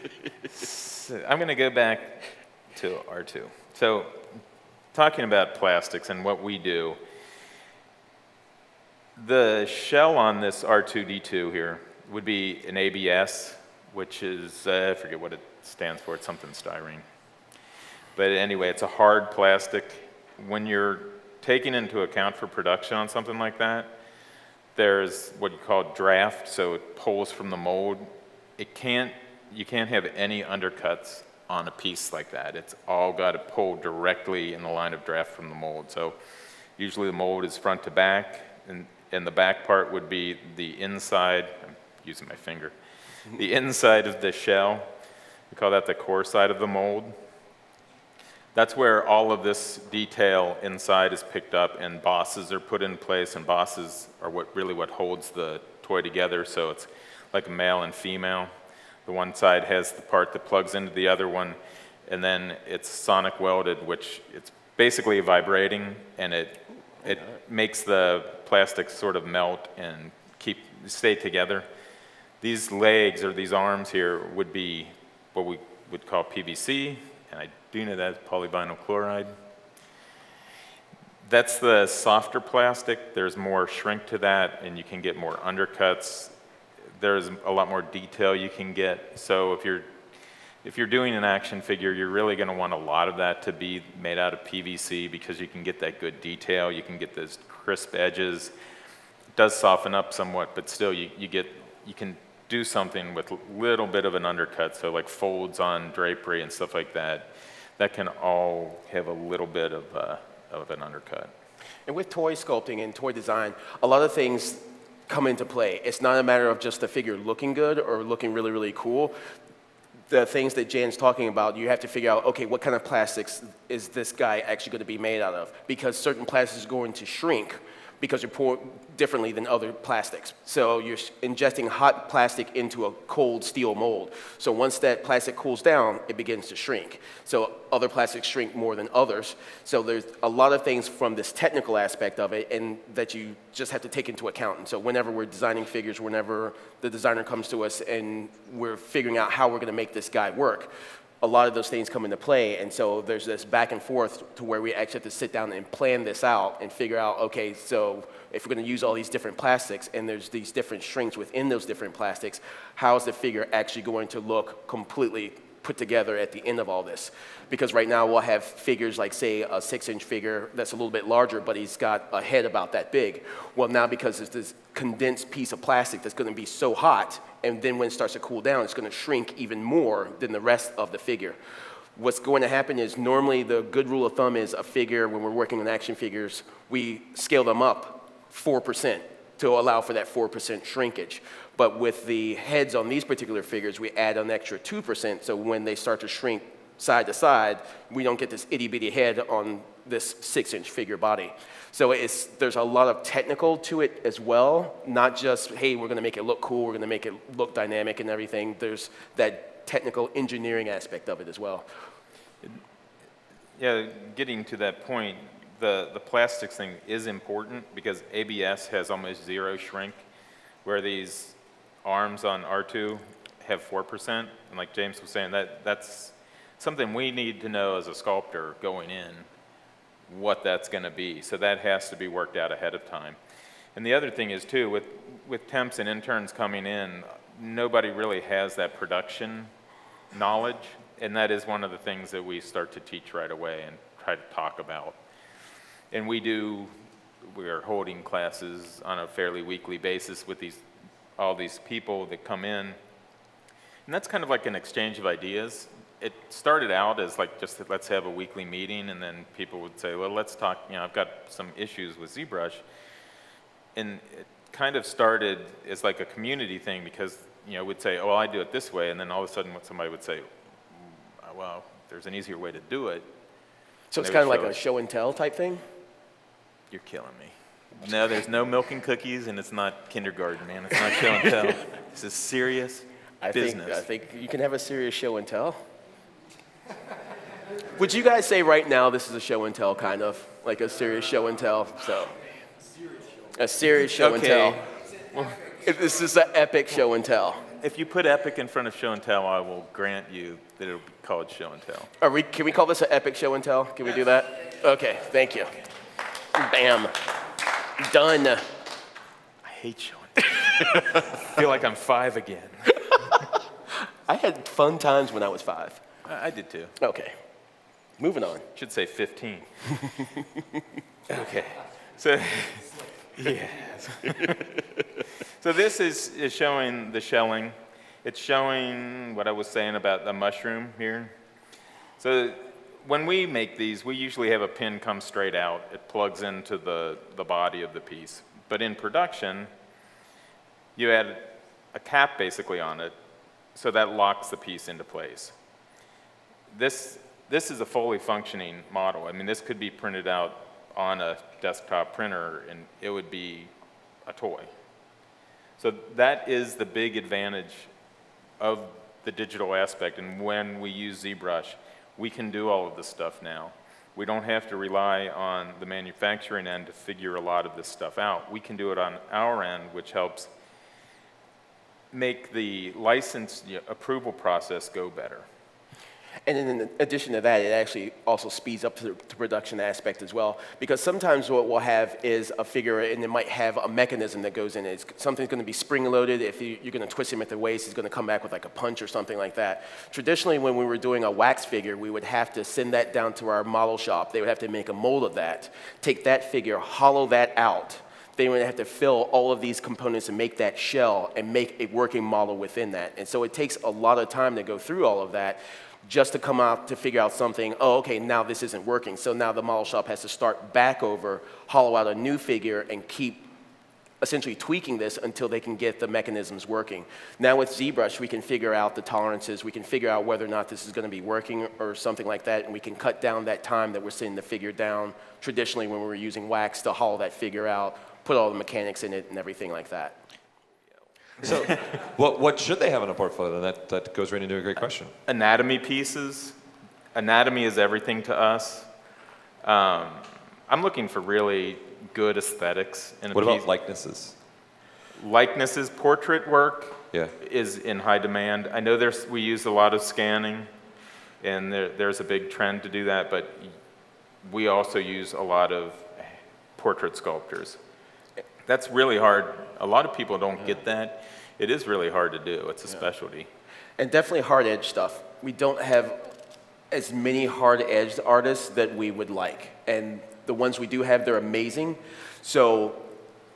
Speaker 2: So I'm going to go back to R2. So talking about plastics and what we do, the shell on this R2-D2 here would be an ABS, which is, I forget what it stands for, it's something styrene. But anyway, it's a hard plastic. When you're taking into account for production on something like that, there's what you call draft, so it pulls from the mold. You can't have any undercuts on a piece like that. It's all got to pull directly in the line of draft from the mold. So usually the mold is front to back, and the back part would be the inside, I'm using my finger, the inside of the shell. We call that the core side of the mold. That's where all of this detail inside is picked up, and bosses are put in place, and bosses are what holds the toy together. So it's like a male and female. The one side has the part that plugs into the other one, and then it's sonic welded, which it's basically vibrating, and it makes the plastic sort of melt and stay together. These legs or these arms here would be what we would call PVC, and I do know that's polyvinyl chloride. That's the softer plastic. There's more shrink to that, and you can get more undercuts. There's a lot more detail you can get. So if you're doing an action figure, you're really going to want a lot of that to be made out of PVC, because you can get that good detail. You can get those crisp edges. It does soften up somewhat, but still you can do something with a little bit of an undercut, so like folds on drapery and stuff like that. that can all have a little bit of an undercut.
Speaker 3: And with toy sculpting and toy design, a lot of things come into play. It's not a matter of just the figure looking good or looking really, really cool. The things that Jan's talking about, you have to figure out, okay, what kind of plastics is this guy actually going to be made out of? Because certain plastics are going to shrink because you're poured differently than other plastics. So you're ingesting hot plastic into a cold steel mold. So once that plastic cools down, it begins to shrink. So other plastics shrink more than others. So there's a lot of things from this technical aspect of it and that you just have to take into account. And so whenever we're designing figures, whenever the designer comes to us and we're figuring out how we're going to make this guy work, a lot of those things come into play, and so there's this back and forth to where we actually have to sit down and plan this out and figure out, okay, so if we're going to use all these different plastics and there's these different shrinks within those different plastics, how is the figure actually going to look completely put together at the end of all this? Because right now we'll have figures like, say, a 6-inch figure that's a little bit larger, but he's got a head about that big. Well, now because it's this condensed piece of plastic that's going to be so hot, and then when it starts to cool down, it's going to shrink even more than the rest of the figure. What's going to happen is normally the good rule of thumb is a figure, when we're working on action figures, we scale them up 4% to allow for that 4% shrinkage. But with the heads on these particular figures, we add an extra 2%, so when they start to shrink side to side, we don't get this itty-bitty head on this 6-inch figure body. So there's a lot of technical to it as well, not just, hey, we're going to make it look cool, we're going to make it look dynamic and everything. There's that technical engineering aspect of it as well.
Speaker 2: Yeah, getting to that point, the plastics thing is important because ABS has almost zero shrink, where these arms on R2 have 4%. And like James was saying, that's something we need to know as a sculptor going in, what that's going to be. So that has to be worked out ahead of time. And the other thing is, too, with temps and interns coming in, nobody really has that production knowledge. And that is one of the things that we start to teach right away and try to talk about. And we are holding classes on a fairly weekly basis with all these people that come in. And that's kind of like an exchange of ideas. It started out as like just let's have a weekly meeting, and then people would say, well, let's talk, I've got some issues with ZBrush. And it kind of started as like a community thing because, we'd say, oh, I do it this way, and then all of a sudden somebody would say, well, there's an easier way to do it.
Speaker 3: So it's kind of like a show and tell type thing?
Speaker 2: You're killing me. No, there's no milk and cookies, and it's not kindergarten, man. It's not show and tell. This is serious business.
Speaker 3: I think you can have a serious show and tell. Would you guys say right now this is a show and tell, kind of? Like a serious show and tell? So, a serious show and tell. This is an epic show and tell.
Speaker 2: If you put epic in front of show and tell, I will grant you that it'll be called show and tell.
Speaker 3: Can we call this an epic show and tell? Can we do that? Okay, thank you. Bam. Done.
Speaker 2: I hate show and tell. I feel like I'm 5 again.
Speaker 3: I had fun times when I was 5.
Speaker 2: I did too.
Speaker 3: Okay. Moving on.
Speaker 2: Should say 15. Okay. So, yeah. So this is showing the shelling. It's showing what I was saying about the mushroom here. So when we make these, we usually have a pin come straight out. It plugs into the body of the piece. But in production, you add a cap basically on it, so that locks the piece into place. This is a fully functioning model. I mean, this could be printed out on a desktop printer, and it would be a toy. So that is the big advantage of the digital aspect. And when we use ZBrush, we can do all of this stuff now. We don't have to rely on the manufacturing end to figure a lot of this stuff out. We can do it on our end, which helps make the license approval process go better.
Speaker 3: And in addition to that, it actually also speeds up the production aspect as well. Because sometimes what we'll have is a figure, and it might have a mechanism that goes in. Something's going to be spring-loaded. If you're going to twist him at the waist, he's going to come back with like a punch or something like that. Traditionally, when we were doing a wax figure, we would have to send that down to our model shop. They would have to make a mold of that, take that figure, hollow that out, They would have to fill all of these components and make that shell and make a working model within that. And so it takes a lot of time to go through all of that just to come out to figure out something, oh, okay, now this isn't working. So now the model shop has to start back over, hollow out a new figure, and keep essentially tweaking this until they can get the mechanisms working. Now with ZBrush, we can figure out the tolerances, we can figure out whether or not this is going to be working or something like that, and we can cut down that time that we're sending the figure down traditionally when we were using wax to hollow that figure out, put all the mechanics in it and everything like that.
Speaker 1: So what should they have in a portfolio? That goes right into a great question.
Speaker 2: Anatomy pieces. Anatomy is everything to us. I'm looking for really good aesthetics in a
Speaker 1: What
Speaker 2: piece.
Speaker 1: about likenesses?
Speaker 2: Likenesses, portrait work
Speaker 1: Yeah.
Speaker 2: is in high demand. I know we use a lot of scanning, and there's a big trend to do that, but we also use a lot of portrait sculptors. That's really hard. A lot of people don't get that. It is really hard to do. It's a specialty.
Speaker 3: And definitely hard-edged stuff. We don't have as many hard-edged artists that we would like. And the ones we do have, they're amazing. So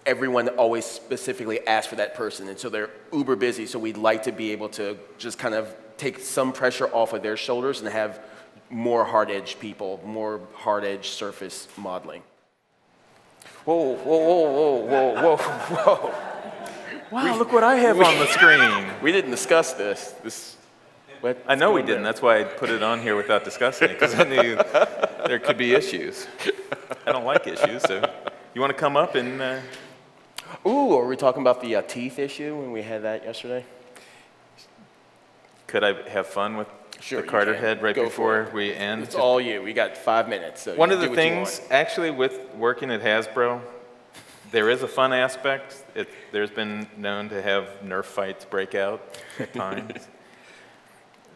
Speaker 3: everyone always specifically asks for that person. And so they're uber busy. So we'd like to be able to just kind of take some pressure off of their shoulders and have more hard-edged people, more hard-edged surface modeling. Whoa, whoa, whoa, whoa, whoa, whoa, whoa.
Speaker 2: Wow, look what I have on the screen.
Speaker 3: We didn't discuss this.
Speaker 2: I know we didn't. That's why I put it on here without discussing it, because I knew there could be issues. I don't like issues, so you want to come up and...
Speaker 3: Ooh, are we talking about the teeth issue when we had that yesterday?
Speaker 2: Could I have fun with
Speaker 3: Sure,
Speaker 2: the
Speaker 3: you
Speaker 2: Carter
Speaker 3: can.
Speaker 2: head right
Speaker 3: Go
Speaker 2: before
Speaker 3: for it.
Speaker 2: we end?
Speaker 3: It's all you. We got 5 minutes. So
Speaker 2: One
Speaker 3: you
Speaker 2: of the
Speaker 3: do what you
Speaker 2: things,
Speaker 3: want.
Speaker 2: actually, with working at Hasbro, there is a fun aspect. There's been known to have Nerf fights break out at times.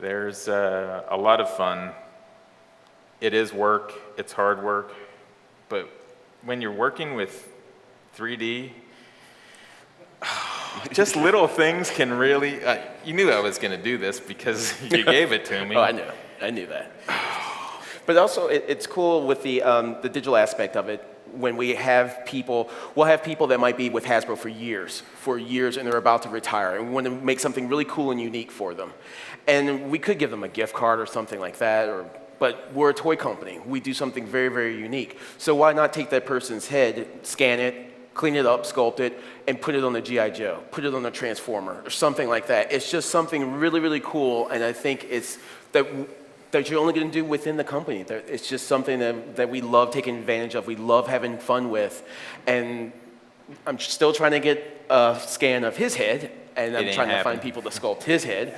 Speaker 2: There's a lot of fun. It is work. It's hard work. But when you're working with 3D, just little things can really... you knew I was going to do this because you gave it to me.
Speaker 3: Oh, I knew. I knew that. But also, it's cool with the digital aspect of it. When we have people, we'll have people that might be with Hasbro for years, and they're about to retire, and we want to make something really cool and unique for them. And we could give them a gift card or something like that, but we're a toy company. We do something very, very unique. So why not take that person's head, scan it, clean it up, sculpt it, and put it on a G.I. Joe, put it on a Transformer, or something like that. It's just something really, really cool, and I think it's that you're only going to do within the company. It's just something that we love taking advantage of, we love having fun with, and I'm still trying to get a scan of his head, and I'm trying to find people to sculpt his head.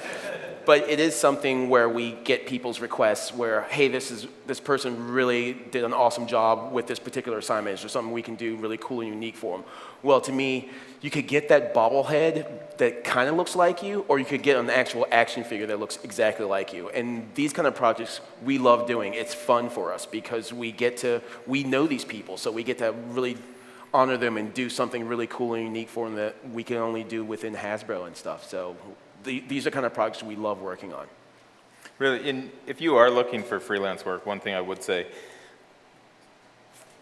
Speaker 3: But it is something where we get people's requests where, hey, this person really did an awesome job with this particular assignment. Is there something we can do really cool and unique for them? Well, to me, you could get that bobblehead that kind of looks like you, or you could get an actual action figure that looks exactly like you. And these kind of projects we love doing. It's fun for us because we know these people, so we get to really honor them and do something really cool and unique for them that we can only do within Hasbro and stuff. So these are kind of projects we love working on.
Speaker 2: Really, if you are looking for freelance work, one thing I would say,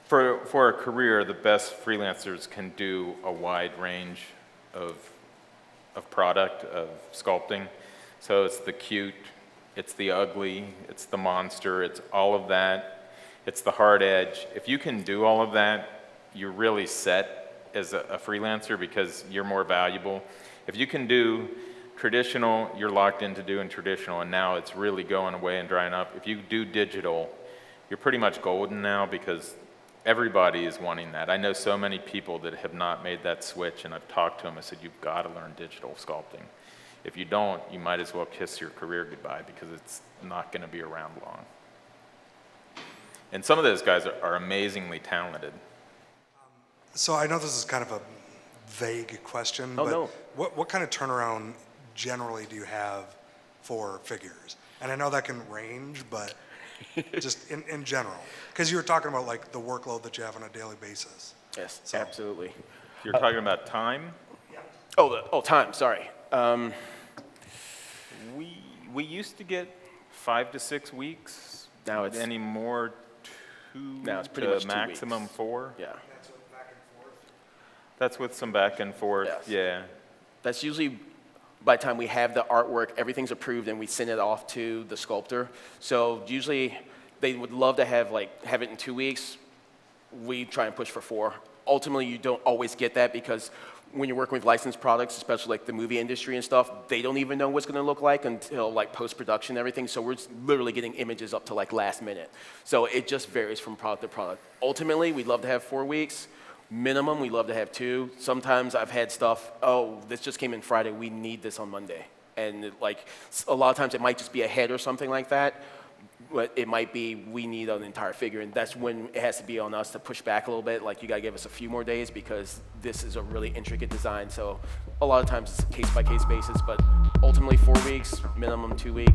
Speaker 2: for a career, the best freelancers can do a wide range of product, of sculpting. So it's the cute, it's the ugly, it's the monster, it's all of that, it's the hard edge. If you can do all of that, you're really set as a freelancer because you're more valuable. If you can do traditional, you're locked into doing traditional, and now it's really going away and drying up. If you do digital, you're pretty much golden now because everybody is wanting that. I know so many people that have not made that switch, and I've talked to them. I said, you've got to learn digital sculpting. If you don't, you might as well kiss your career goodbye because it's not going to be around long. And some of those guys are amazingly talented.
Speaker 6: So I know this is kind of a vague question, but
Speaker 3: no.
Speaker 6: what kind of turnaround generally do you have for figures? And I know that can range, but just in general. Because you were talking about like the workload that you have on a daily basis.
Speaker 3: Yes,
Speaker 6: So-
Speaker 3: absolutely.
Speaker 2: You're talking about time?
Speaker 3: Time, sorry.
Speaker 2: We used to get 5 to 6 weeks.
Speaker 3: Now it's-
Speaker 2: anymore 2
Speaker 3: Now it's pretty
Speaker 2: to
Speaker 3: much 2
Speaker 2: maximum
Speaker 3: weeks.
Speaker 2: 4.
Speaker 3: Yeah.
Speaker 2: That's with some back and forth,
Speaker 3: Yes.
Speaker 2: yeah.
Speaker 3: That's usually by the time we have the artwork, everything's approved, and we send it off to the sculptor. So usually they would love to have it in 2 weeks. We try and push for 4. Ultimately, you don't always get that because when you're working with licensed products, especially like the movie industry and stuff, they don't even know what's going to look like until like post-production and everything. So we're literally getting images up to like last minute. So it just varies from product to product. Ultimately, we'd love to have 4 weeks. Minimum, we love to have 2. Sometimes I've had stuff, oh, this just came in Friday, we need this on Monday. And like, a lot of times it might just be a head or something like that, but it might be, we need an entire figure, and that's when it has to be on us to push back a little bit, like you gotta give us a few more days because this is a really intricate design. So a lot of times it's a case-by-case basis, but ultimately 4 weeks, minimum 2 weeks.